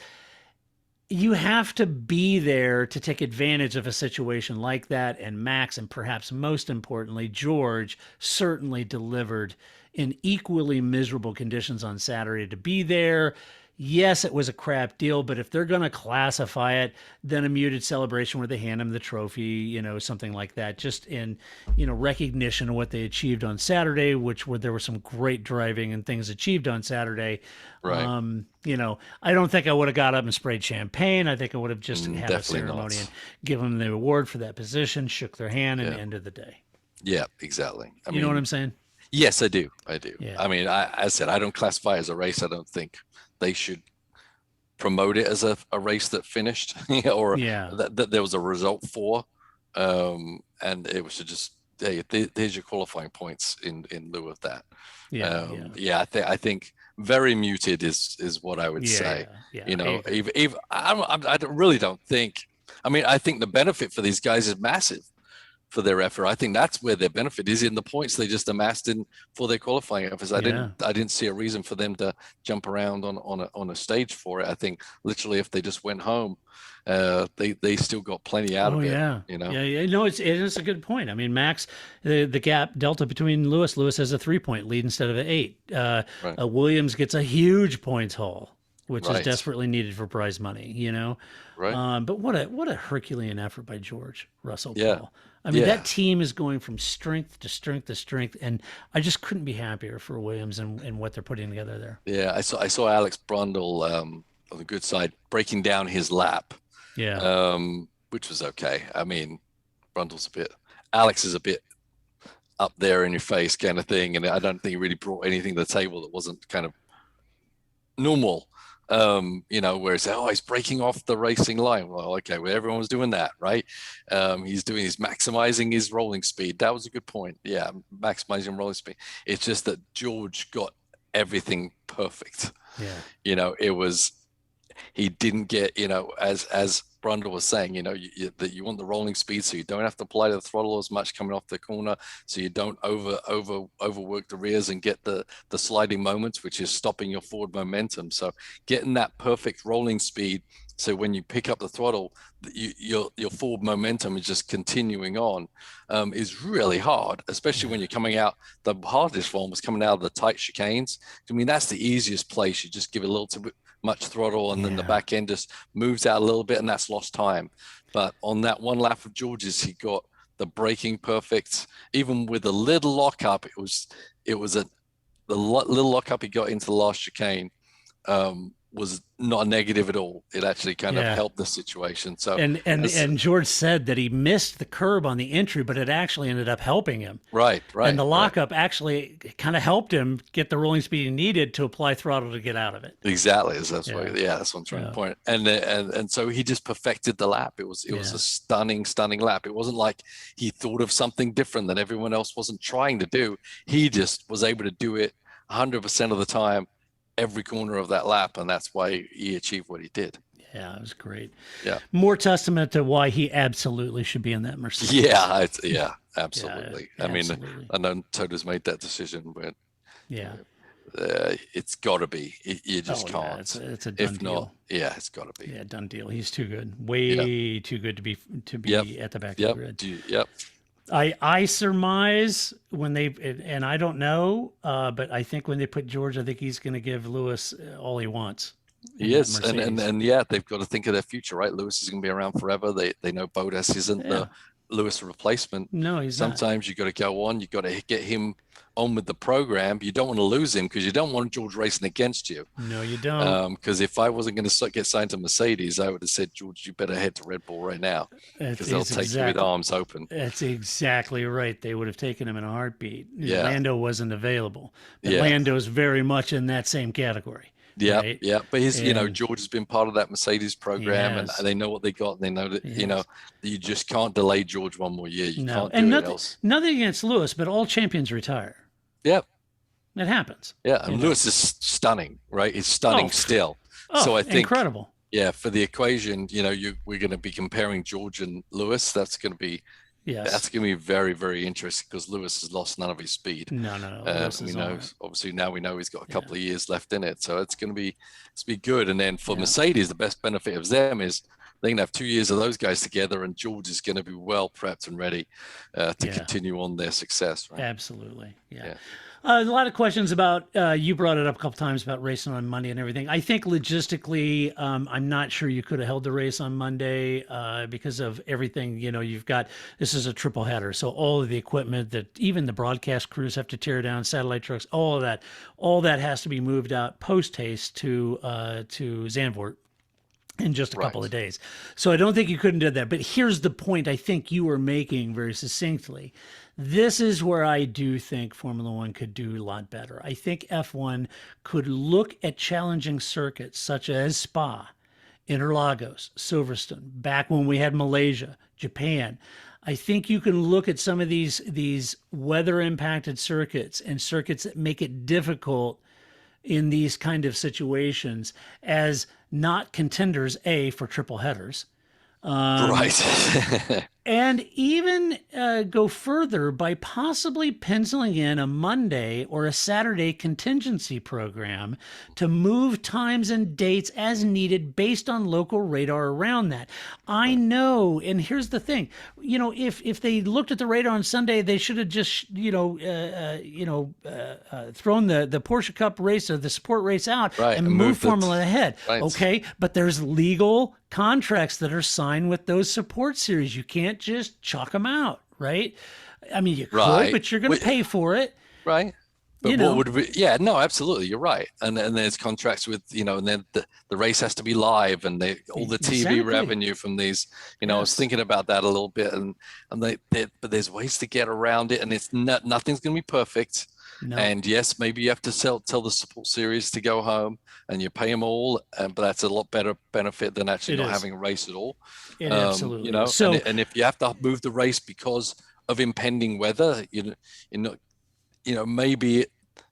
you have to be there to take advantage of a situation like that. And Max, and perhaps most importantly, George, certainly delivered in equally miserable conditions on Saturday to be there. Yes, it was a crap deal, but if they're going to classify it, then a muted celebration where they hand him the trophy, something like that, just in, recognition of what they achieved on Saturday, there was some great driving and things achieved on Saturday. Right. I don't think I would have got up and sprayed champagne. I think I would have just had a Definitely ceremony not. and given them the award for that position, shook their hand, and ended the day. Yeah, exactly. I You mean, know what I'm saying? yes, I do. Yeah. I mean, as I said, I don't classify it as a race. I don't think they should promote it as a race that finished or Yeah. that there was a result for. And it was just, hey, there's your qualifying points in lieu of that. I think very muted is what I would say. Yeah. I really don't think. I mean, I think the benefit for these guys is massive for their effort. I think that's where their benefit is in the points they just amassed for their qualifying efforts. I didn't see a reason for them to jump around on a stage for it. I think literally if they just went home, they still got plenty out of it. Yeah. No, it is a good point. I mean, Max, the gap delta between Lewis has a 3-point lead instead of an 8. Right. Williams gets a huge points haul, which is Right. desperately needed for prize money. Right. But what a Herculean effort by George Russell Yeah. Paul. I mean, Yeah. that team is going from strength to strength to strength, and I just couldn't be happier for Williams and what they're putting together there. Yeah, I saw Alex Brundle on the good side breaking down his lap. Yeah. Which was okay. I mean, Alex is a bit up there in your face kind of thing, and I don't think he really brought anything to the table that wasn't kind of normal. Where it's, he's breaking off the racing line. Well, okay, well, everyone was doing that, right? He's maximizing his rolling speed. That was a good point. Yeah, maximizing rolling speed. It's just that George got everything perfect. Yeah. He didn't get, as Brundle was saying, that you want the rolling speed so you don't have to apply the throttle as much coming off the corner, so you don't overwork the rears and get the sliding moments, which is stopping your forward momentum. So getting that perfect rolling speed, so when you pick up the throttle, your forward momentum is just continuing on, is really hard, especially when you're coming out. The hardest one was coming out of the tight chicanes. I mean, that's the easiest place. You just give it a little too much throttle, and then the back end just moves out a little bit, and that's lost time. But on that one lap of George's, he got the braking perfect. Even with a little lockup, the little lockup he got into the last chicane was not a negative at all. It actually kind of helped the situation. So and George said that he missed the curb on the entry, but it actually ended up helping him. Right. And the lockup actually kind of helped him get the rolling speed he needed to apply throttle to get out of it. Exactly. That's what I'm trying to point. And so he just perfected the lap. It was a stunning lap. It wasn't like he thought of something different that everyone else wasn't trying to do. He just was able to do it 100% of the time, every corner of that lap, and that's why he achieved what he did. Yeah, it was great. Yeah, more testament to why he absolutely should be in that Mercedes. Yeah, absolutely. Yeah, I mean, absolutely. I know Toto's made that decision, but it's got to be. You just can't. It's a done if deal. not, it's got to be. Yeah, done deal. He's too good. Way too good to be at the back of the grid. Yep. I surmise when and I don't know, but I think when they put George, I think he's going to give Lewis all he wants. Yes, and they've got to think of their future, right? Lewis is going to be around forever. They know Bottas isn't the Lewis replacement. No, he's not. Sometimes you got to go on. You got to get him on with the program. You don't want to lose him because you don't want George racing against you. No, you don't. Because if I wasn't going to get signed to Mercedes, I would have said, George, you better head to Red Bull right now because they'll take you with arms open. That's exactly right. They would have taken him in a heartbeat. Yeah. Lando wasn't available. But Lando's very much in that same category. Yeah, right? yeah. But George has been part of that Mercedes program, and they know what they got. And they know that you just can't delay George one more year. You can't do it else. Nothing against Lewis, but all champions retire. Yep. It happens. Yeah, and Lewis is stunning, right? He's stunning still. So I think incredible. Yeah, for the equation, we're going to be comparing George and Lewis. That's going to be very, very interesting because Lewis has lost none of his speed. No. Obviously now we know he's got a couple of years left in it, so it's going to be good. And then for Mercedes, the best benefit of them is they can have 2 years of those guys together, and George is going to be well prepped and ready to continue on their success. Right? Absolutely. Yeah. A lot of questions about, you brought it up a couple times about racing on Monday and everything. I think logistically, I'm not sure you could have held the race on Monday because of everything. You've got, this is a triple header. So all of the equipment that even the broadcast crews have to tear down, satellite trucks, all that has to be moved out post haste to Zandvoort in just a couple of days. So I don't think you couldn't do that. But here's the point I think you were making very succinctly. This is where I do think Formula One could do a lot better. I think F1 could look at challenging circuits such as Spa, Interlagos, Silverstone, back when we had Malaysia, Japan. I think you can look at some of these weather impacted circuits and circuits that make it difficult in these kind of situations as not contenders, for triple headers. Right. And even go further by possibly penciling in a Monday or a Saturday contingency program to move times and dates as needed based on local radar around that. I know, and here's the thing, if they looked at the radar on Sunday, they should have just, thrown the Porsche Cup race or the sport race out and moved Formula ahead. Right. Okay, but there's legal contracts that are signed with those support series. You can't just chalk them out, right? I mean, you could, but you're going to pay for it. Right. But what would we, no, absolutely. You're right. And there's contracts with, and then the race has to be live and all the TV revenue from these, I was thinking about that a little bit but there's ways to get around it and it's nothing's going to be perfect. No. And yes, maybe you have to tell the support series to go home and you pay them all, but that's a lot better benefit than actually not having a race at all. Absolutely. So, and if you have to move the race because of impending weather, maybe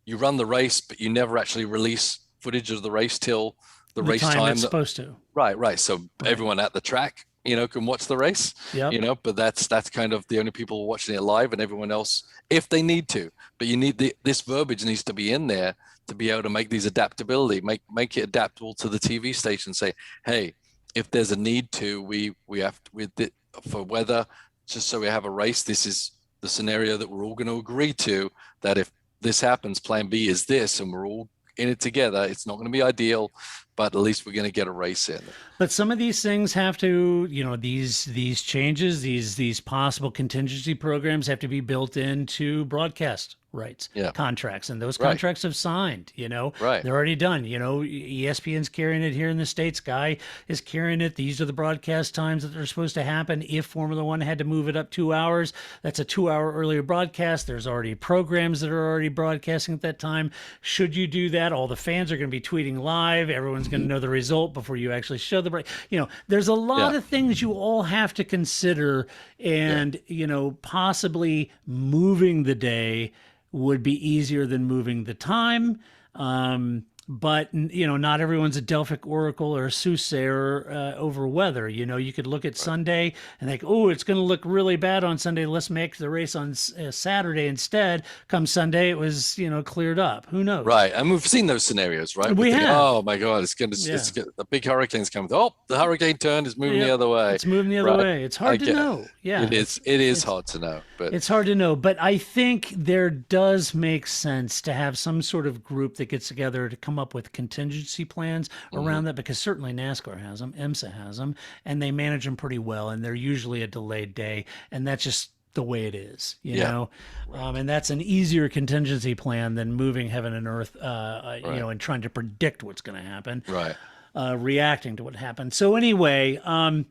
you run the race, but you never actually release footage of the race till the race time it's supposed to. Right. So everyone at the track, can watch the race, but that's kind of the only people watching it live and everyone else, if they need to, but you need this verbiage needs to be in there to be able to make these adaptability, make it adaptable to the TV station. Say, hey, if there's a need to, we have to, for weather, just so we have a race, this is the scenario that we're all going to agree to, that if this happens, plan B is this, and we're all in it together. It's not going to be ideal, but at least we're going to get a race in. But some of these things have to, these changes, these possible contingency programs have to be built into broadcast rights, contracts, and those contracts have signed, they're already done. ESPN's carrying it here in the States. Sky is carrying it. These are the broadcast times that they're supposed to happen. If Formula One had to move it up 2 hours, that's a 2 hour earlier broadcast. There's already programs that are already broadcasting at that time. Should you do that, all the fans are going to be tweeting live. Everyone's going to know the result before you actually show the break. There's a lot of things you all have to consider, and possibly moving the day would be easier than moving the time. But, not everyone's a Delphic oracle or a soothsayer over weather. You could look at Sunday and think, oh, it's going to look really bad on Sunday. Let's make the race on Saturday instead. Come Sunday, it was, cleared up. Who knows? Right. And we've seen those scenarios, right? We have. Oh, my God, the big hurricane's coming. Oh, the hurricane turned, it's moving the other way. It's moving the other way. It's hard to know. Yeah. It is hard to know. But it's hard to know. But I think there does make sense to have some sort of group that gets together to come up with contingency plans around that, because certainly NASCAR has them, IMSA has them, and they manage them pretty well, and they're usually a delayed day, and that's just the way it is, you know. And that's an easier contingency plan than moving heaven and earth, and trying to predict what's going to happen. Right. Reacting to what happened. So anyway,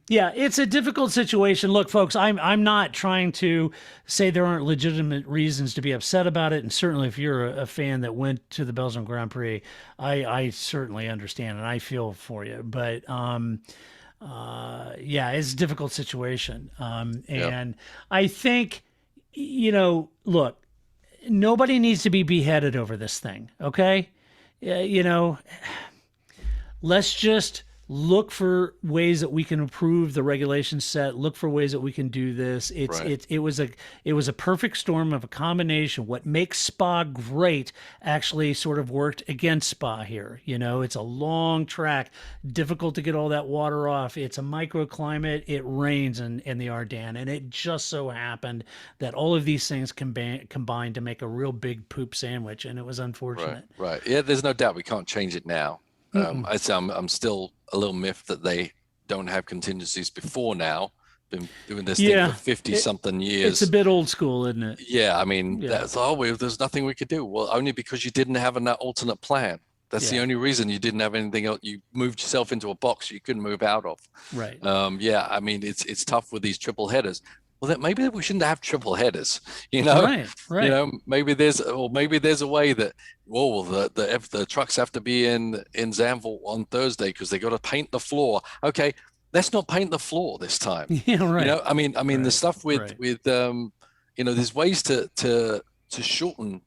it's a difficult situation. Look, folks, I'm not trying to say there aren't legitimate reasons to be upset about it. And certainly if you're a fan that went to the Belgian Grand Prix, I certainly understand and I feel for you. But it's a difficult situation. And I think, look, nobody needs to be beheaded over this thing. Okay. Let's just look for ways that we can improve the regulation set, look for ways that we can do this. It was a perfect storm of a combination. What makes Spa great actually sort of worked against Spa here. You know, it's a long track, difficult to get all that water off. It's a microclimate. It rains in the Ardennes, and it just so happened that all of these things combined to make a real big poop sandwich, and it was unfortunate. Right. Yeah, there's no doubt we can't change it now. I say I'm still a little miffed that they don't have contingencies before now. Been doing this thing for 50-something years. It's a bit old school, isn't it? Yeah, I mean, that's there's nothing we could do. Well, only because you didn't have an alternate plan. That's the only reason you didn't have anything else. You moved yourself into a box you couldn't move out of. Right. Yeah, I mean, it's tough with these triple headers. Well, then maybe we shouldn't have triple headers, you know? Right. You know, maybe there's a way that, the trucks have to be in Zandvoort on Thursday because they got to paint the floor. Okay, let's not paint the floor this time. Yeah, right. You know, I mean, the stuff with there's ways to shorten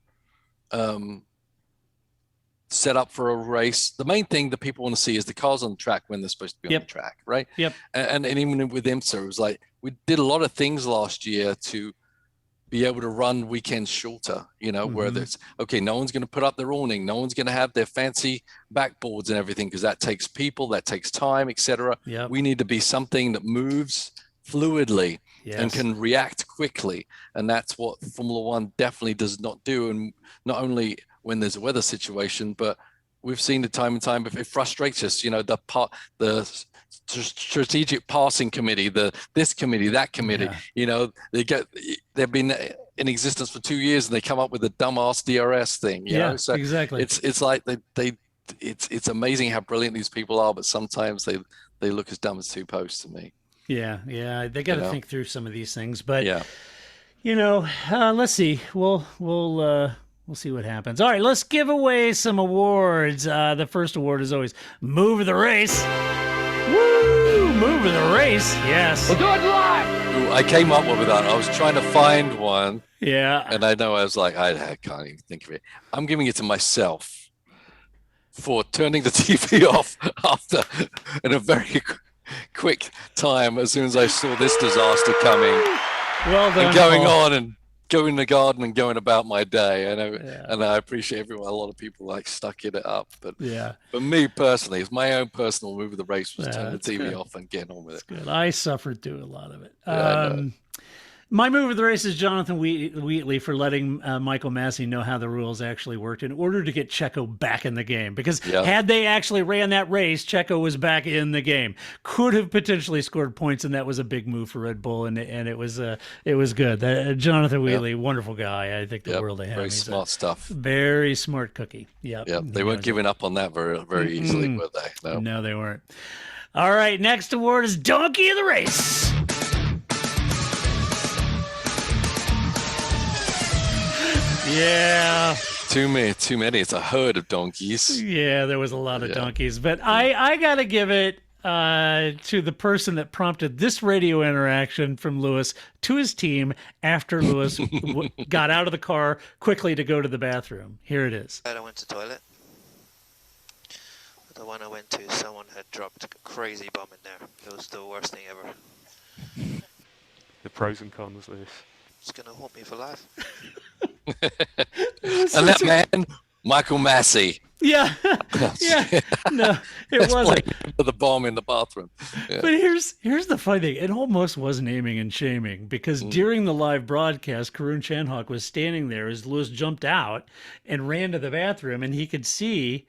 set up for a race. The main thing that people want to see is the cars on the track when they're supposed to be on the track, right? Yep. And even with IMSA, it was like we did a lot of things last year to be able to run weekends shorter, you know, where there's, okay, no one's going to put up their awning, no one's going to have their fancy backboards and everything, because that takes people, that takes time, etc. Yep. We need to be something that moves fluidly and can react quickly. And that's what Formula One definitely does not do. And not only when there's a weather situation, but we've seen it time and time. If it frustrates us, you know, the strategic passing committee, this committee, that committee, you know, they've been in existence for 2 years and they come up with a dumbass DRS thing, you know? So exactly. It's like it's amazing how brilliant these people are, but sometimes they look as dumb as two posts to me. Yeah, they got to think through some of these things, but you know, let's see. We'll see what happens. All right, let's give away some awards. The first award is always Move of the Race. Woo! Move of the Race. Yes. We'll do it live. Ooh, I came up with that. I was trying to find one. Yeah. And I know I was like, I can't even think of it. I'm giving it to myself for turning the TV off after in a very quick time as soon as I saw this disaster coming. Well done. And going Paul. on and going in the garden and going about my day. And I appreciate everyone. A lot of people like stuck it up. But for me personally, it's my own personal move of the race was turn the TV off and getting on with it. Good. I suffered through a lot of it. My move of the race is Jonathan Wheatley for letting Michael Massey know how the rules actually worked in order to get Checo back in the game. Because had they actually ran that race, Checo was back in the game. Could have potentially scored points, and that was a big move for Red Bull, and it was good. Jonathan Wheatley, wonderful guy. I think the world of him. Very smart stuff. Very smart cookie. Yep. They weren't giving up on that very, very easily, were they? No, they weren't. All right, next award is Donkey of the Race. Yeah. Too many. It's a herd of donkeys. Yeah, there was a lot of donkeys. But I got to give it to the person that prompted this radio interaction from Lewis to his team after Lewis got out of the car quickly to go to the bathroom. Here it is. I went to the toilet. The one I went to, someone had dropped a crazy bomb in there. It was the worst thing ever. The pros and cons, Lewis. It's going to haunt me for life. And that man, Michael Massey. Yeah. No, it wasn't. For the bomb in the bathroom. Yeah. But here's the funny thing. It almost was naming and shaming because during the live broadcast, Karun Chandhok was standing there as Lewis jumped out and ran to the bathroom, and he could see,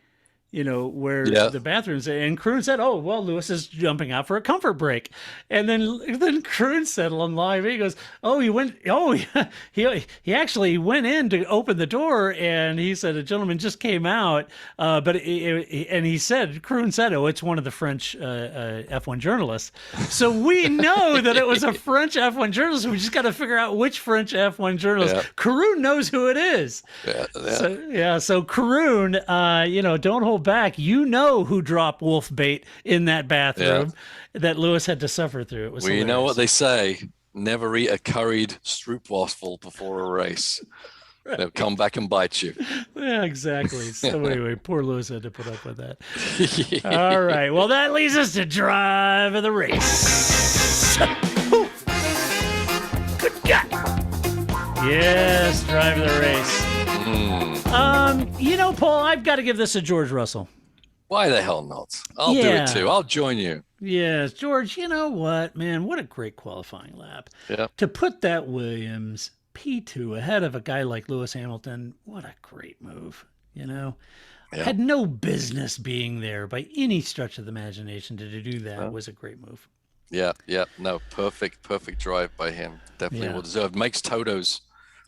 you know, where the bathrooms. And Karun said, "Oh, well, Lewis is jumping out for a comfort break." And then Karun said on live, he goes, "Oh, he actually went in to open the door, and he said a gentleman just came out, but he said, Karun said, oh, it's one of the French F1 journalists." So we know that it was a French F1 journalist. We just got to figure out which French F1 journalist. Yeah. Karun knows who it is. So Karun, don't hold back. You know who dropped wolf bait in that bathroom that Lewis had to suffer through. It was you know what they say, never eat a curried stroopwafel before a race. They'll come back and bite you. Yeah, exactly. So anyway, poor Lewis had to put up with that. All right. Well, that leads us to drive of the race. Good God. Yes, drive of the race. Paul, I've got to give this to George Russell. Why the hell not? I'll do it too. I'll join you. Yes, George, you know what, man? What a great qualifying lap. Yeah. To put that Williams P2 ahead of a guy like Lewis Hamilton, what a great move, Yeah. Had no business being there by any stretch of the imagination. To do that was a great move. Yeah. No, perfect drive by him. Definitely well deserved. Makes Toto's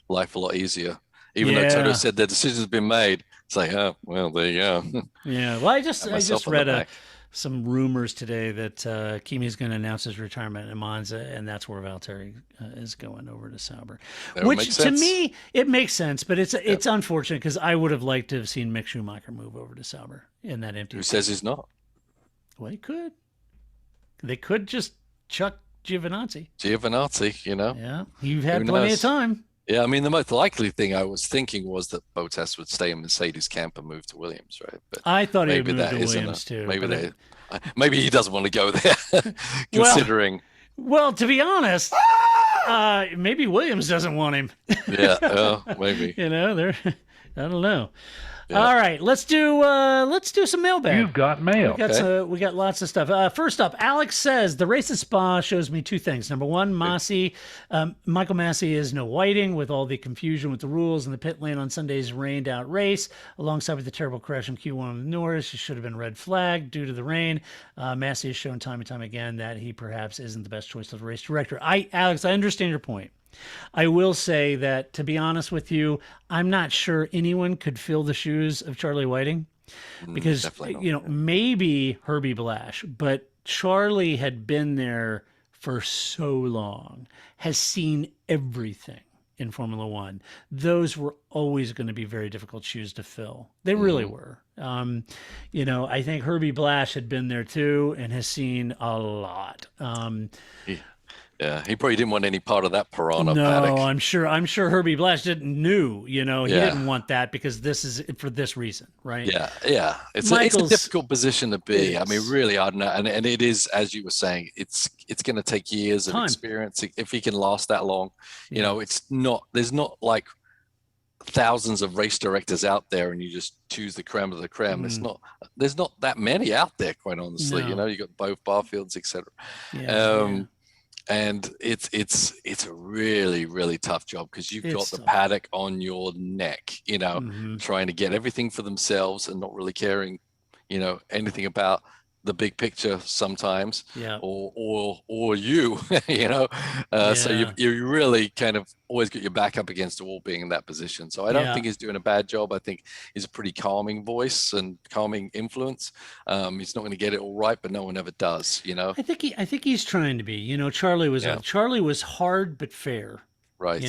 life a lot easier. Even though Toto said their decision's been made. It's like, oh, well, there you go. Yeah. Well, I just read some rumors today that Kimi's going to announce his retirement in Monza, and that's where Valtteri is going over to Sauber. Which to me, it makes sense, but it's unfortunate because I would have liked to have seen Mick Schumacher move over to Sauber in that empty. Who says he's not? Well, he could. They could just chuck Giovinazzi. Yeah, you've had plenty of time. Yeah, I mean, the most likely thing I was thinking was that Bottas would stay in Mercedes camp and move to Williams, right? But I thought he would move to Williams too. Maybe he doesn't want to go there, considering. Well, to be honest, maybe Williams doesn't want him. Maybe. I don't know. Yeah. All right, let's do some mailbag. You've got mail. We got lots of stuff. First up, Alex says the race at Spa shows me two things. Number one, Michael Massey is no Whiting with all the confusion with the rules in the pit lane on Sunday's rained out race, alongside with the terrible crash in Q1 with Norris. It should have been red flag due to the rain. Massey has shown time and time again that he perhaps isn't the best choice of a race director. Alex, I understand your point. I will say that, to be honest with you, I'm not sure anyone could fill the shoes of Charlie Whiting because, maybe Herbie Blash, but Charlie had been there for so long, has seen everything in Formula One. Those were always going to be very difficult shoes to fill. They really were. I think Herbie Blash had been there too and has seen a lot. Yeah, he probably didn't want any part of that piranha paddock. No, I'm sure Herbie Blash knew, he didn't want that because this is for this reason, right? Yeah. It's a difficult position to be. I mean, really, I don't know. And it is, as you were saying, it's going to take years of experience if he can last that long. There's not like thousands of race directors out there and you just choose the creme of the creme. There's not that many out there, quite honestly. No. You got both Barfields, etc. And it's a really, really tough job because you've got the paddock on your neck, trying to get everything for themselves and not really caring, anything about the big picture sometimes, or you, so you really kind of always get your back up against the wall being in that position. So I don't think he's doing a bad job. I think he's a pretty calming voice and calming influence. He's not going to get it all right, but no one ever does, I think he's trying to be, Charlie was hard, but fair, right.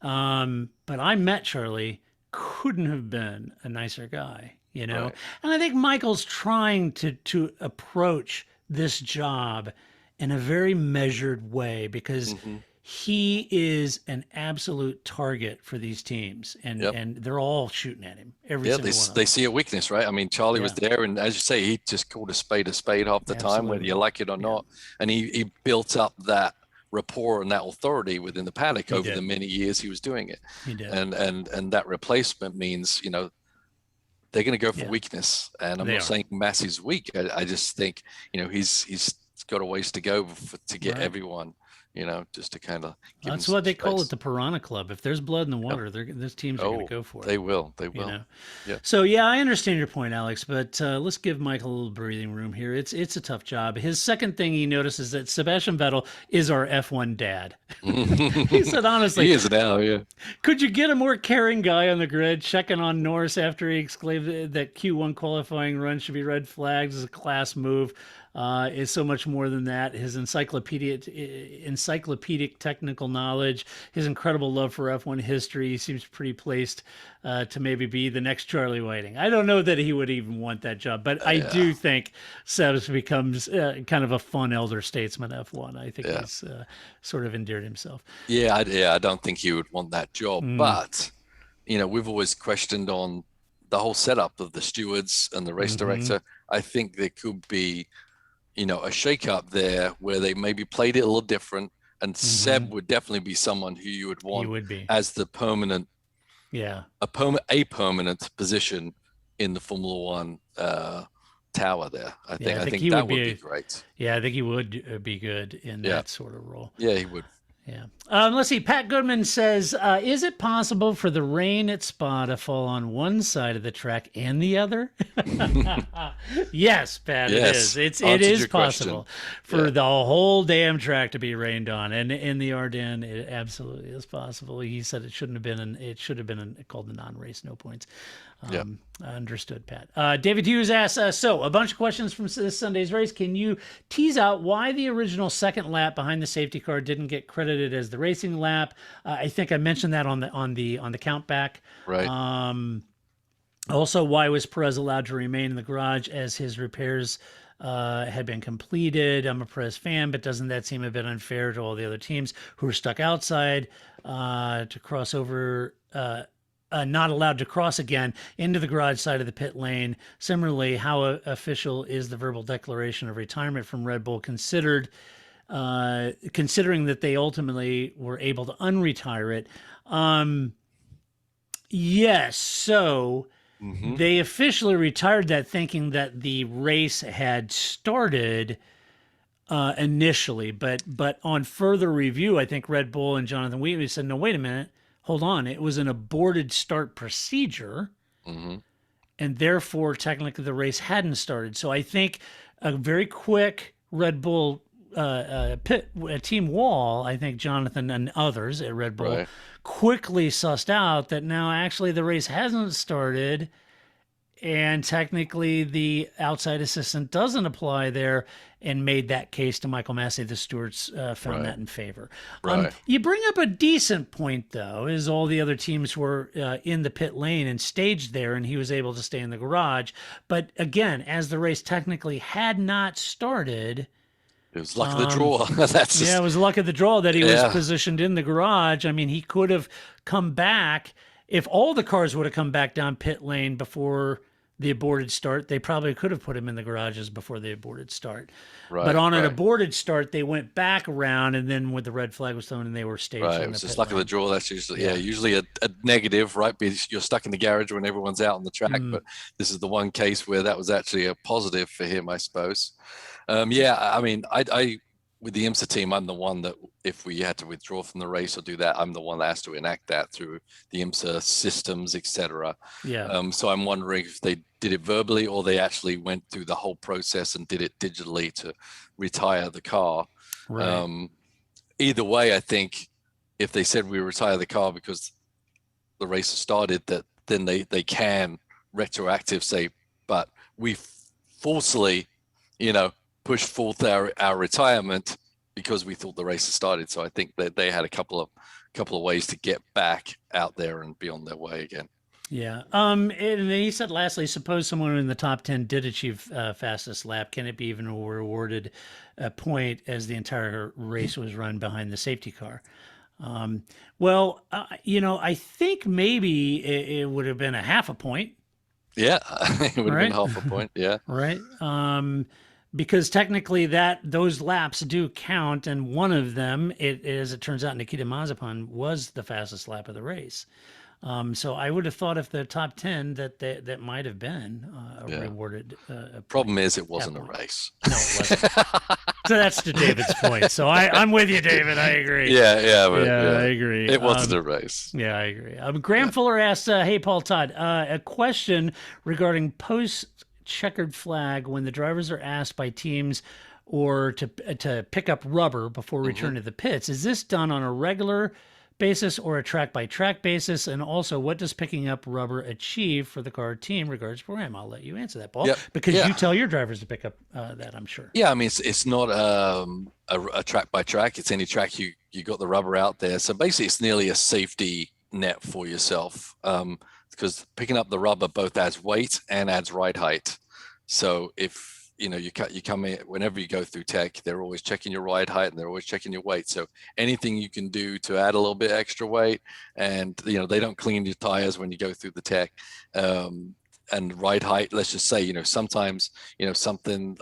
But I met Charlie, couldn't have been a nicer guy. Right. And I think Michael's trying to approach this job in a very measured way because he is an absolute target for these teams, and they're all shooting at him. Every single one of them. They see a weakness, right? I mean, Charlie was there, and as you say, he just called a spade half the time, whether you like it or not. And he built up that rapport and that authority within the paddock over the many years he was doing it. He did. And that replacement means, they're going to go for weakness, and I'm not saying Massey's weak. I just think he's got a ways to go to get everyone. Just to kind of. That's what they call it, the Piranha Club. If there's blood in the water, this teams are going to go for it. They will. Yeah. So I understand your point, Alex, but let's give Michael a little breathing room here. It's a tough job. His second thing he notices that Sebastian Vettel is our F1 dad. He said, honestly, he is now. Yeah. Could you get a more caring guy on the grid, checking on Norris after he exclaimed that Q1 qualifying run should be red flags as a class move? Is so much more than that. His encyclopedic technical knowledge, his incredible love for F1 history, he seems pretty placed to maybe be the next Charlie Whiting. I don't know that he would even want that job, but I do think Sebs becomes kind of a fun elder statesman F1. I think he's sort of endeared himself. I don't think he would want that job, but we've always questioned on the whole setup of the stewards and the race director. I think there could be, a shakeup there where they maybe played it a little different. And Seb would definitely be someone who you would want as the permanent, a permanent position in the Formula One tower there. I think that would be great. Yeah, I think he would be good in that sort of role. Yeah, he would. Yeah. Let's see. Pat Goodman says, is it possible for the rain at Spa to fall on one side of the track and the other? Yes, Pat, yes. it is. It is possible for the whole damn track to be rained on. And in the Ardennes, it absolutely is possible. He said it should have been called the non-race, no points. Understood, Pat. David Hughes asks, so a bunch of questions from this Sunday's race. Can you tease out why the original second lap behind the safety car didn't get credited as the racing lap? I think I mentioned that on the count back. Right. Also, why was Perez allowed to remain in the garage as his repairs had been completed? I'm a Perez fan, but doesn't that seem a bit unfair to all the other teams who are stuck outside to cross over? Not allowed to cross again into the garage side of the pit lane. Similarly, how official is the verbal declaration of retirement from Red Bull considering that they ultimately were able to unretire it? Yes, so they officially retired that thinking that the race had started initially, but on further review, I think Red Bull and Jonathan Wheatley said, no, wait a minute. Hold on, it was an aborted start procedure, and therefore technically the race hadn't started. So I think a very quick Red Bull team wall, I think Jonathan and others at Red Bull quickly sussed out that now actually the race hasn't started, and technically the outside assistant doesn't apply there, and made that case to Michael Massey. The stewards found that in favor. You bring up a decent point, though, is all the other teams were in the pit lane and staged there, and he was able to stay in the garage. But again, as the race technically had not started, it was luck of the draw. It was luck of the draw that he was positioned in the garage. I mean, he could have come back. If all the cars would have come back down pit lane before the aborted start, they probably could have put him in the garages before the aborted start. But on an aborted start, they went back around, and then when the red flag was thrown, and they were staged. It was just luck of the draw. That's usually usually a negative, right? Because you're stuck in the garage when everyone's out on the track. But this is the one case where that was actually a positive for him, I suppose. I mean, I with the IMSA team, I'm the one that if we had to withdraw from the race or do that, I'm the one that has to enact that through the IMSA systems, etc. So I'm wondering if they did it verbally or they actually went through the whole process and did it digitally to retire the car. Either way, I think if they said we retire the car because the race has started, that then they can retroactive say, but we forcefully, pushed forth our retirement because we thought the race had started. So I think that they had a couple of ways to get back out there and be on their way again. And then he said, lastly, suppose someone in the top 10 did achieve fastest lap. Can it be even rewarded a point as the entire race was run behind the safety car? I think maybe it would have been a half a point. Yeah, it would have been half a point. Yeah. Because technically those laps do count, and one of them, as it turns out, Nikita Mazepin was the fastest lap of the race. So I would have thought if the top 10 that might have been rewarded. Problem is, it wasn't a race. No, it wasn't. So that's to David's point. So I'm with you, David. I agree. I agree. It wasn't a race. Yeah, I agree. Graham Fuller asked, "Hey, Paul Todd, a question regarding post-checkered flag when the drivers are asked by teams or to pick up rubber before return to the pits. Is this done on a regular basis or a track-by-track basis? And also, what does picking up rubber achieve for the car team regards program?" I'll let you answer that, Paul, because you tell your drivers to pick up that, I'm sure. Yeah, I mean, it's not a track-by-track. It's any track you got the rubber out there. So basically, it's nearly a safety net for yourself because picking up the rubber both adds weight and adds ride height. So if you come in, whenever you go through tech, they're always checking your ride height and they're always checking your weight. So anything you can do to add a little bit extra weight, and they don't clean your tires when you go through the tech, and ride height. Let's just say, sometimes something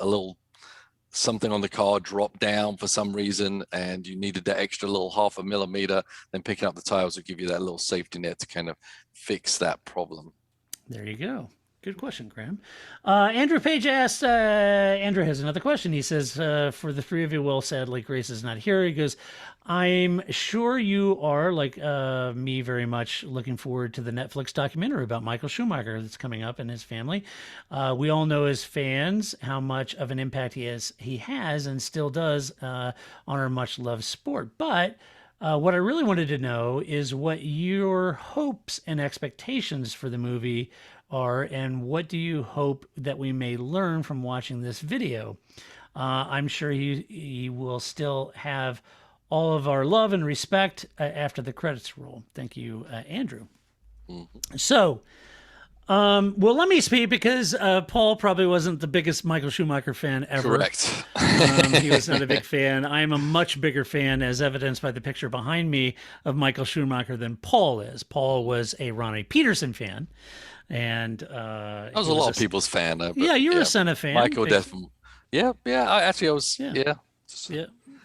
on the car dropped down for some reason and you needed that extra little 0.5 millimeter, then picking up the tires will give you that little safety net to kind of fix that problem. There you go. Good question, Graham. Andrew Page asked, Andrew has another question. He says, for the three of you, well, sadly, Grace is not here. He goes, I'm sure you are, like me, very much looking forward to the Netflix documentary about Michael Schumacher that's coming up and his family. We all know as fans how much of an impact he has and still does on our much-loved sport. But what I really wanted to know is what your hopes and expectations for the movie are, and what do you hope that we may learn from watching this video? I'm sure he will still have all of our love and respect after the credits roll. Thank you, Andrew. Mm-hmm. So, well, let me speak because Paul probably wasn't the biggest Michael Schumacher fan ever. Correct. He was not a big fan. I am a much bigger fan, as evidenced by the picture behind me, of Michael Schumacher than Paul is. Paul was a Ronnie Peterson fan. And I was a lot of people's fan. Yeah, you're a Senna fan. Michael definitely. Yeah. I was. Yeah.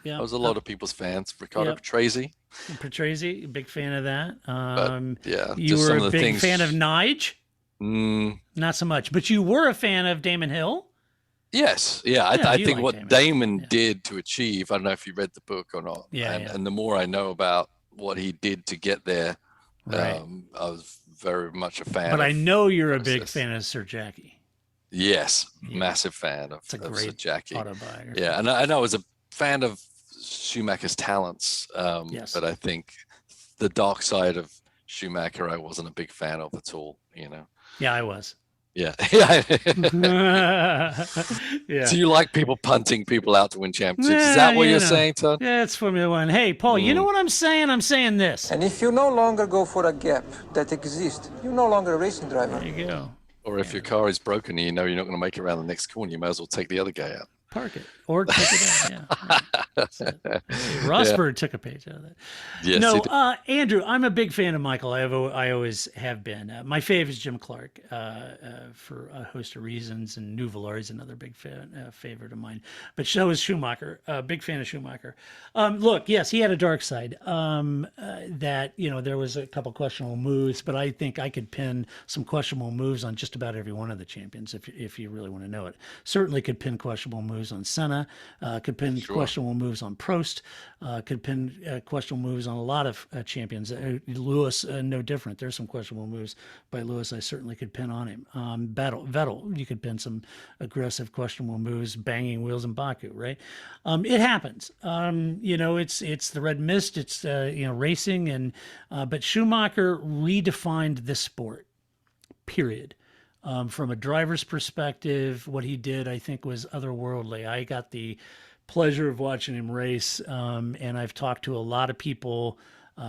I was a lot of people's fans. Ricardo Patrese. Patrese, big fan of that. You just were some a of the big things... fan of Nige. Not so much, but you were a fan of Damon Hill. Yes, I think what Damon did to achieve. I don't know if you read the book or not. And the more I know about what he did to get there, I was very much a fan. But I know you're a big fan of Sir Jackie. Yes, massive fan of Sir Jackie. Autobiography. Yeah, and I know I was a fan of Schumacher's talents, but I think the dark side of Schumacher I wasn't a big fan of at all. Yeah, I was. Yeah. Yeah. So you like people punting people out to win championships? Is that what you're saying, Todd? Yeah, it's Formula One. Hey, Paul, you know what I'm saying? I'm saying this. And if you no longer go for a gap that exists, you're no longer a racing driver. There you go. Or if your car is broken and you know you're not going to make it around the next corner, you might as well take the other guy out. Park it or take it out. Yeah. Rosberg took a page out of that. Yes, no, Andrew, I'm a big fan of Michael. I always have been. My fave is Jim Clark for a host of reasons, and New Valori is another big favorite of mine. But so is Schumacher. Big fan of Schumacher. Look, yes, he had a dark side. That there was a couple questionable moves, but I think I could pin some questionable moves on just about every one of the champions if you really want to know it. Certainly could pin questionable moves on Senna, could pin questionable moves on Prost, could pin questionable moves on a lot of champions. Lewis, no different. There's some questionable moves by Lewis I certainly could pin on him. Vettel, you could pin some aggressive questionable moves, banging wheels in Baku, right? It happens. It's the red mist. It's racing, but Schumacher redefined this sport. Period. From a driver's perspective, what he did, I think, was otherworldly. I got the pleasure of watching him race, and I've talked to a lot of people.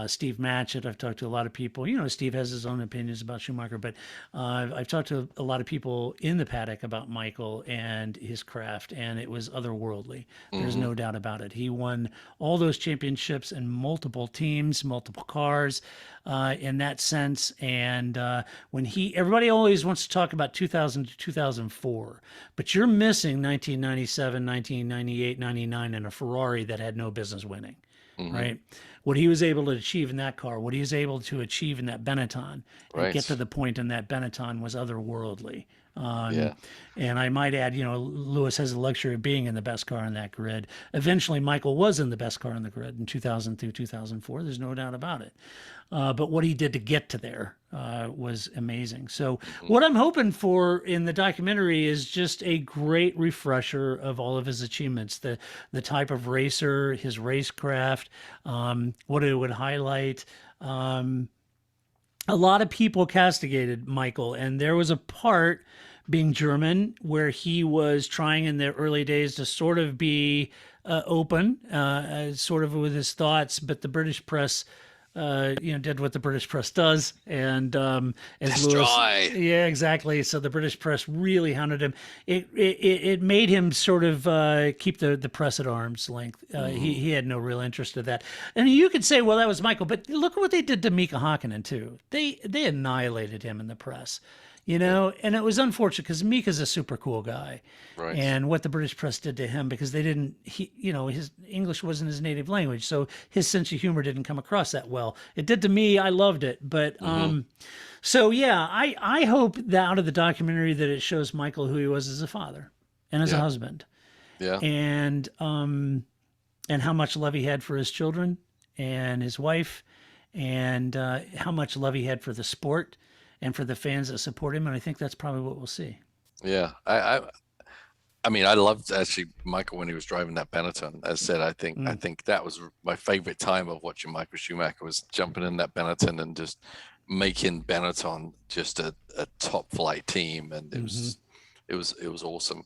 Steve Matchett, I've talked to a lot of people. Steve has his own opinions about Schumacher, but I've talked to a lot of people in the paddock about Michael and his craft, and it was otherworldly. There's no doubt about it. He won all those championships in multiple teams, multiple cars, in that sense. And everybody always wants to talk about 2000 to 2004, but you're missing 1997, 1998, 99 in a Ferrari that had no business winning, right? What he was able to achieve in that car, what he was able to achieve in that Benetton, and get to the point in that Benetton was otherworldly. And I might add, Lewis has the luxury of being in the best car in that grid. Eventually, Michael was in the best car in the grid in 2000 through 2004. There's no doubt about it. But what he did to get to there was amazing. So what I'm hoping for in the documentary is just a great refresher of all of his achievements, the type of racer, his racecraft, what it would highlight. A lot of people castigated Michael, and there was a part, being German, where he was trying in the early days to sort of be open, sort of with his thoughts, but the British press did what the British press does, and as That's Lewis, right. yeah, exactly. So the British press really hounded him. It made him sort of keep the press at arm's length. He had no real interest in that. And you could say, well, that was Michael, but look at what they did to Mika Hakkinen too. They annihilated him in the press. And it was unfortunate because Mika's a super cool guy. Right. And what the British press did to him, because they didn't, his English wasn't his native language. So his sense of humor didn't come across that well. It did to me. I loved it. But, so yeah, I hope that out of the documentary that it shows Michael who he was as a father and as a husband. Yeah. And how much love he had for his children and his wife, and how much love he had for the sport and for the fans that support him. And I think that's probably what we'll see. Yeah. I mean, I loved actually Michael when he was driving that Benetton. As I said, I think that was my favorite time of watching Michael Schumacher, was jumping in that Benetton and just making Benetton just a top flight team. And it was awesome.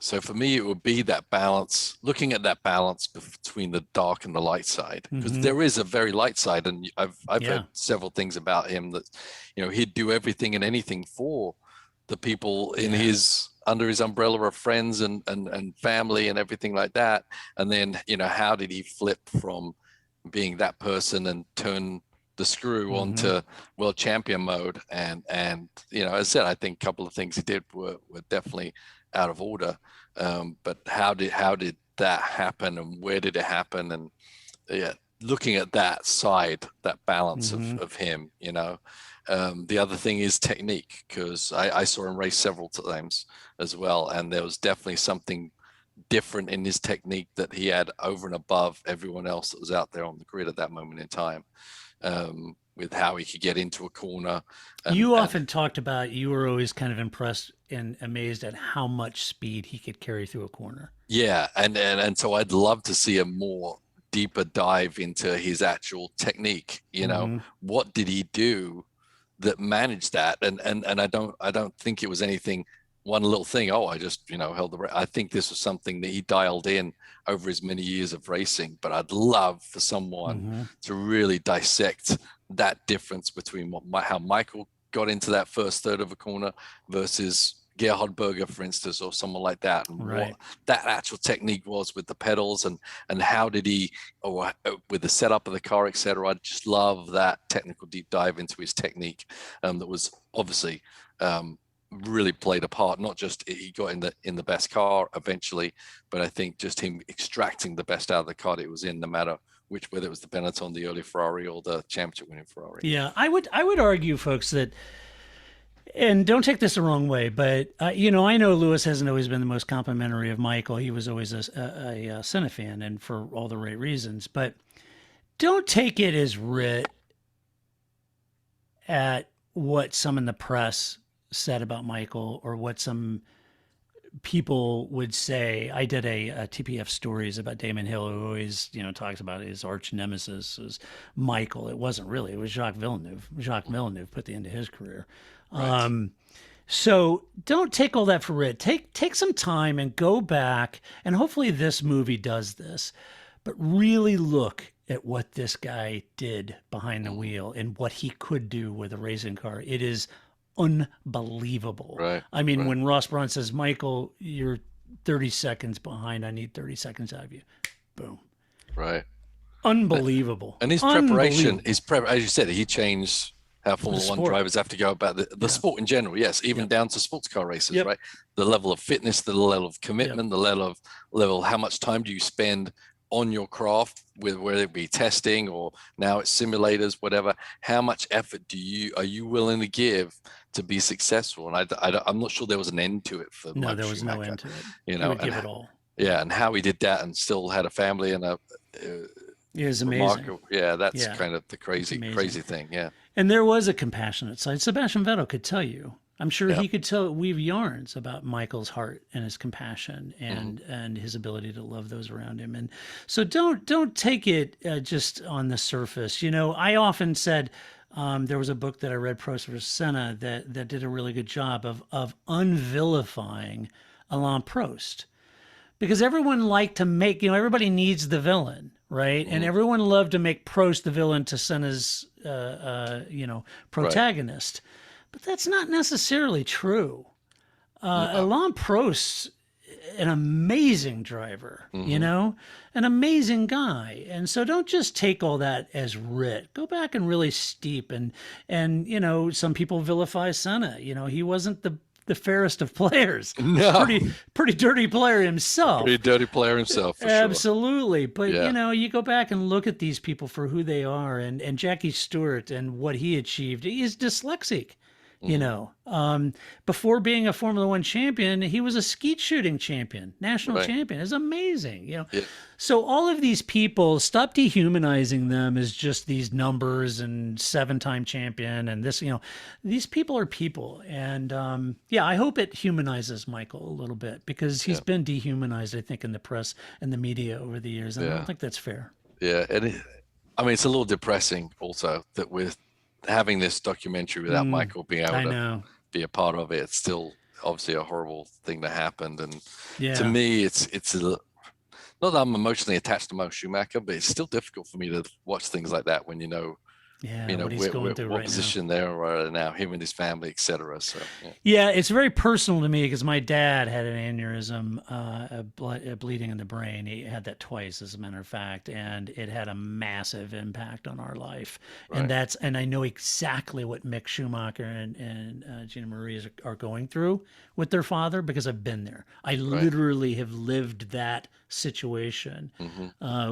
So for me, it would be that balance, looking at that balance between the dark and the light side, because there is a very light side. And I've heard several things about him that, he'd do everything and anything for the people in under his umbrella of friends and family and everything like that. And then, how did he flip from being that person and turn the screw onto world champion mode? And as I said, I think a couple of things he did were definitely out of order. But how did that happen, and where did it happen? And looking at that side, that balance of him, the other thing is technique, because I saw him race several times as well, and there was definitely something different in his technique that he had over and above everyone else that was out there on the grid at that moment in time, with how he could get into a corner. You often talked about, you were always kind of impressed and amazed at how much speed he could carry through a corner. Yeah, and so I'd love to see a more deeper dive into his actual technique. What did he do that managed that? And I don't think it was anything, one little thing. I just held the. I think this was something that he dialed in over his many years of racing. But I'd love for someone to really dissect that difference between how Michael got into that first third of a corner versus Gerhard Berger, for instance, or someone like that, and what that actual technique was with the pedals, and how did he, or with the setup of the car, etc. I just love that technical deep dive into his technique, that was obviously really played a part. Not just he got in the best car eventually, but I think just him extracting the best out of the car that it was in, no matter whether it was the Benetton, the early Ferrari, or the championship winning Ferrari. Yeah, I would argue, folks, that, and don't take this the wrong way, but I know Lewis hasn't always been the most complimentary of Michael. He was always a Senna fan, and for all the right reasons. But don't take it as writ at what some in the press said about Michael, or what some people would say. I did a TPF stories about Damon Hill, who always, talks about his arch nemesis as Michael. It wasn't really. It was Jacques Villeneuve. Jacques Villeneuve put the end to his career. Right. So don't take all that for writ. Take some time and go back, and hopefully this movie does this, but really look at what this guy did behind the wheel and what he could do with a racing car. It is unbelievable. Right. I mean, when Ross Braun says, Michael, you're 30 seconds behind. I need 30 seconds out of you. Boom. Right. Unbelievable. And his preparation, as you said, he changed how Formula One drivers have to go about the sport in general. Yes, even down to sports car races, right? The level of fitness, the level of commitment, the level, how much time do you spend on your craft, with whether it be testing or now it's simulators, whatever. How much effort are you willing to give to be successful? And I'm not sure there was an end to it for no, Mike there was Schumacher, no end to it. He would give it all. Yeah, and how he did that and still had a family and it is amazing. Yeah, that's kind of the crazy thing. Yeah. And there was a compassionate side. Sebastian Vettel could tell you. I'm sure he could weave yarns about Michael's heart and his compassion and his ability to love those around him. And so don't take it just on the surface. I often said, there was a book that I read, Prost versus Senna, that did a really good job of unvilifying Alain Prost. because everyone liked to make, everybody needs the villain, right? And everyone loved to make Prost the villain to Senna's, protagonist. But that's not necessarily true. Alain Prost, an amazing driver, an amazing guy. And so don't just take all that as writ. Go back and really steep. And some people vilify Senna. He wasn't the fairest of players. No. Pretty dirty player himself. Pretty dirty player himself, for Absolutely. But, Yeah. you go back and look at these people for who they are, and Jackie Stewart and what he achieved. He is dyslexic. Before being a Formula One champion, he was a skeet shooting champion, national champion. It's amazing, Yeah. So all of these people, stop dehumanizing them as just these numbers and 7-time champion and this, these people are people. And I hope it humanizes Michael a little bit, because he's been dehumanized, I think, in the press and the media over the years. And I don't think that's fair. Yeah. And it's a little depressing also that we're having this documentary without Michael being able to be a part of it. It's still obviously a horrible thing that happened. And to me, it's not that I'm emotionally attached to Mo Schumacher, but it's still difficult for me to watch things like that when what he's going through right position now. they're right now, him and his family, etc. So it's very personal to me, because my dad had an aneurysm, a bleeding in the brain. He had that twice, as a matter of fact, and it had a massive impact on our life. And I know exactly what Mick Schumacher and Gina Marie are going through with their father, because I've been there. I literally have lived that situation,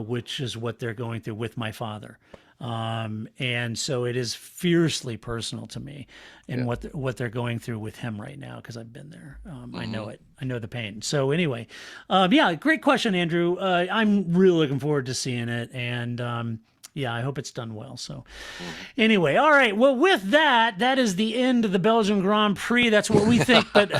which is what they're going through with my father. And so it is fiercely personal to me, and what they're going through with him right now, because I've been there. I know it. I know the pain. So anyway, great question, Andrew. I'm really looking forward to seeing it, and I hope it's done well. So anyway, all right. Well, with that is the end of the Belgian Grand Prix. That's what we think. But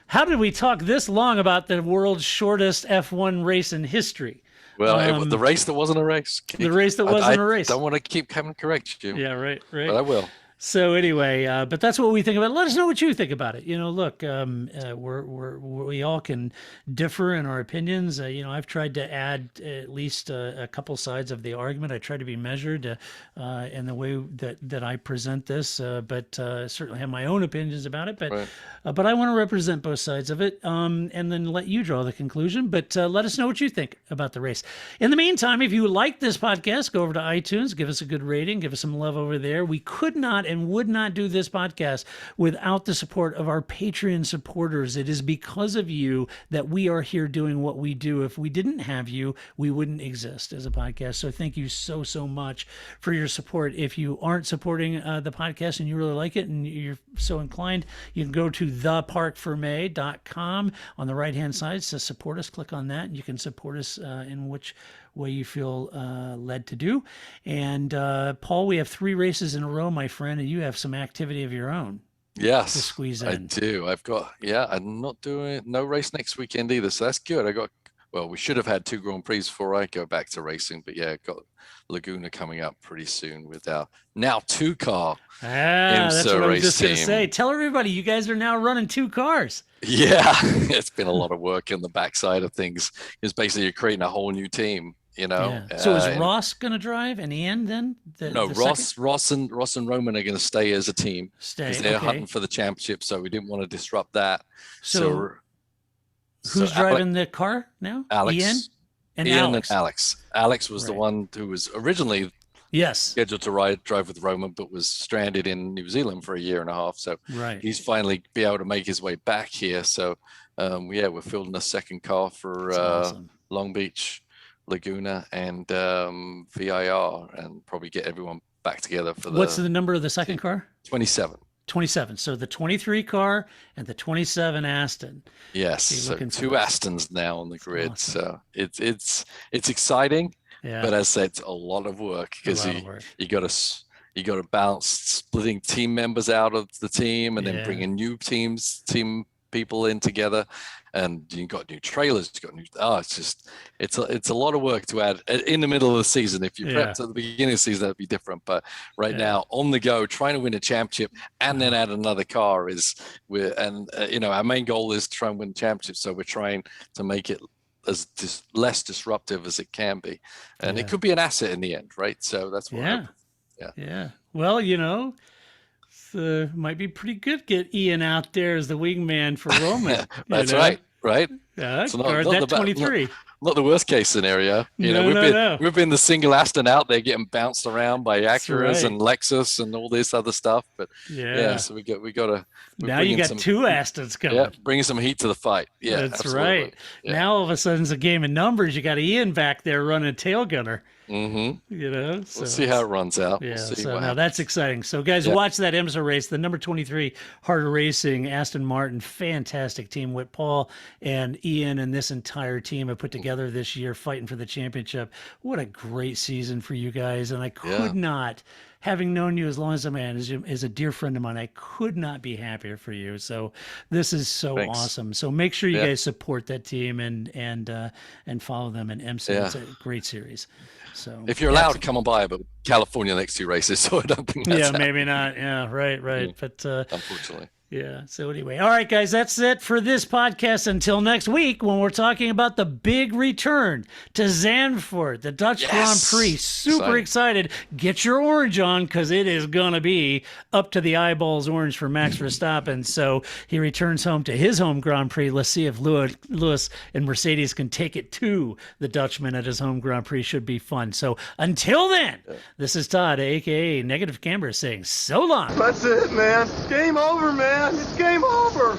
how did we talk this long about the world's shortest F1 race in history? Well, the race that wasn't a race. The race that wasn't a race. I don't want to keep having to correct you. Yeah, right. But I will. So anyway, but that's what we think about it. Let us know what you think about it. Look, we all can differ in our opinions. I've tried to add at least a couple sides of the argument. I try to be measured in the way that I present this, but certainly have my own opinions about it. But I want to represent both sides of it, and then let you draw the conclusion. But let us know what you think about the race. In the meantime, if you like this podcast, go over to iTunes, give us a good rating, give us some love over there. We could not and would not do this podcast without the support of our Patreon supporters. It is because of you that we are here doing what we do. If we didn't have you, we wouldn't exist as a podcast. So thank you so much for your support. If you aren't supporting the podcast and you really like it and you're so inclined, you can go to theparcfermé.com. On the right-hand side, it says support us. Click on that, and you can support us in which way you feel led to do. And Paul, we have 3 races in a row, my friend, and you have some activity of your own. Yes, to squeeze in. I do. I'm not doing no race next weekend either, so that's good. We should have had 2 Grand Prix before I go back to racing, but got Laguna coming up pretty soon with our now 2-car that's what I was just going to team. say. Tell everybody you guys are now running 2 cars. Yeah, it's been a lot of work on the backside of things. It's basically you're creating a whole new team. So is Ross going to drive and Ian then? Ross and Roman are going to stay as a team because they're hunting for the championship. So we didn't want to disrupt that. So who's driving the car now? Alex. Ian and Alex. Alex was the one who was originally scheduled to drive with Roman, but was stranded in New Zealand for a year and a half. So he's finally be able to make his way back here. So we're fielding a second car for Long Beach, Laguna, and VIR, and probably get everyone back together for What's the number of the second car? 27. 27. So the 23 car and the 27 Aston. Yes. So 2 Astons now on the grid. Awesome. So it's exciting. Yeah. But as I said, it's a lot of work because you got to balance splitting team members out of the team and then bringing new team people in together, and you got new trailers, you got new. Oh, it's a lot of work to add in the middle of the season. If you prepped at the beginning of the season, that'd be different. But right now, on the go, trying to win a championship and then add another car our main goal is to try and win the championship. So we're trying to make it as less disruptive as it can be, and it could be an asset in the end, right? So that's what. Yeah. Well, might be pretty good. Get Ian out there as the wingman for Roman. That's right. Yeah, so guard that 23. Not the worst case scenario. We've been the single Aston out there getting bounced around by Acuras and Lexus and all this other stuff. But so we got to. Now you got two Astons coming. Yeah, bringing some heat to the fight. Yeah, that's absolutely. right. Yeah. Now all of a sudden it's a game of numbers. You got Ian back there running a tail gunner. Mm-hmm. So we'll see how it runs out. Yeah, so now that's exciting. So guys, watch that IMSA race, the number 23 Harder Racing, Aston Martin, fantastic team with Paul and Ian and this entire team have put together this year fighting for the championship. What a great season for you guys. And I could not, having known you as long as a man, as a dear friend of mine, I could not be happier for you. So this is so awesome. So make sure you guys support that team and follow them in IMSA. It's a great series. So if you're allowed to come on by, but California next 2 races, so I don't think that's maybe not. Yeah, right. But unfortunately. Yeah. So anyway, all right, guys, that's it for this podcast. Until next week, when we're talking about the big return to Zandvoort, the Dutch Grand Prix. Super excited. Get your orange on because it is gonna be up to the eyeballs orange for Max Verstappen. So he returns home to his home Grand Prix. Let's see if Lewis and Mercedes can take it to the Dutchman at his home Grand Prix. Should be fun. So until then, this is Todd, aka Negative Camber, saying so long. That's it, man. Game over, man. It's game over.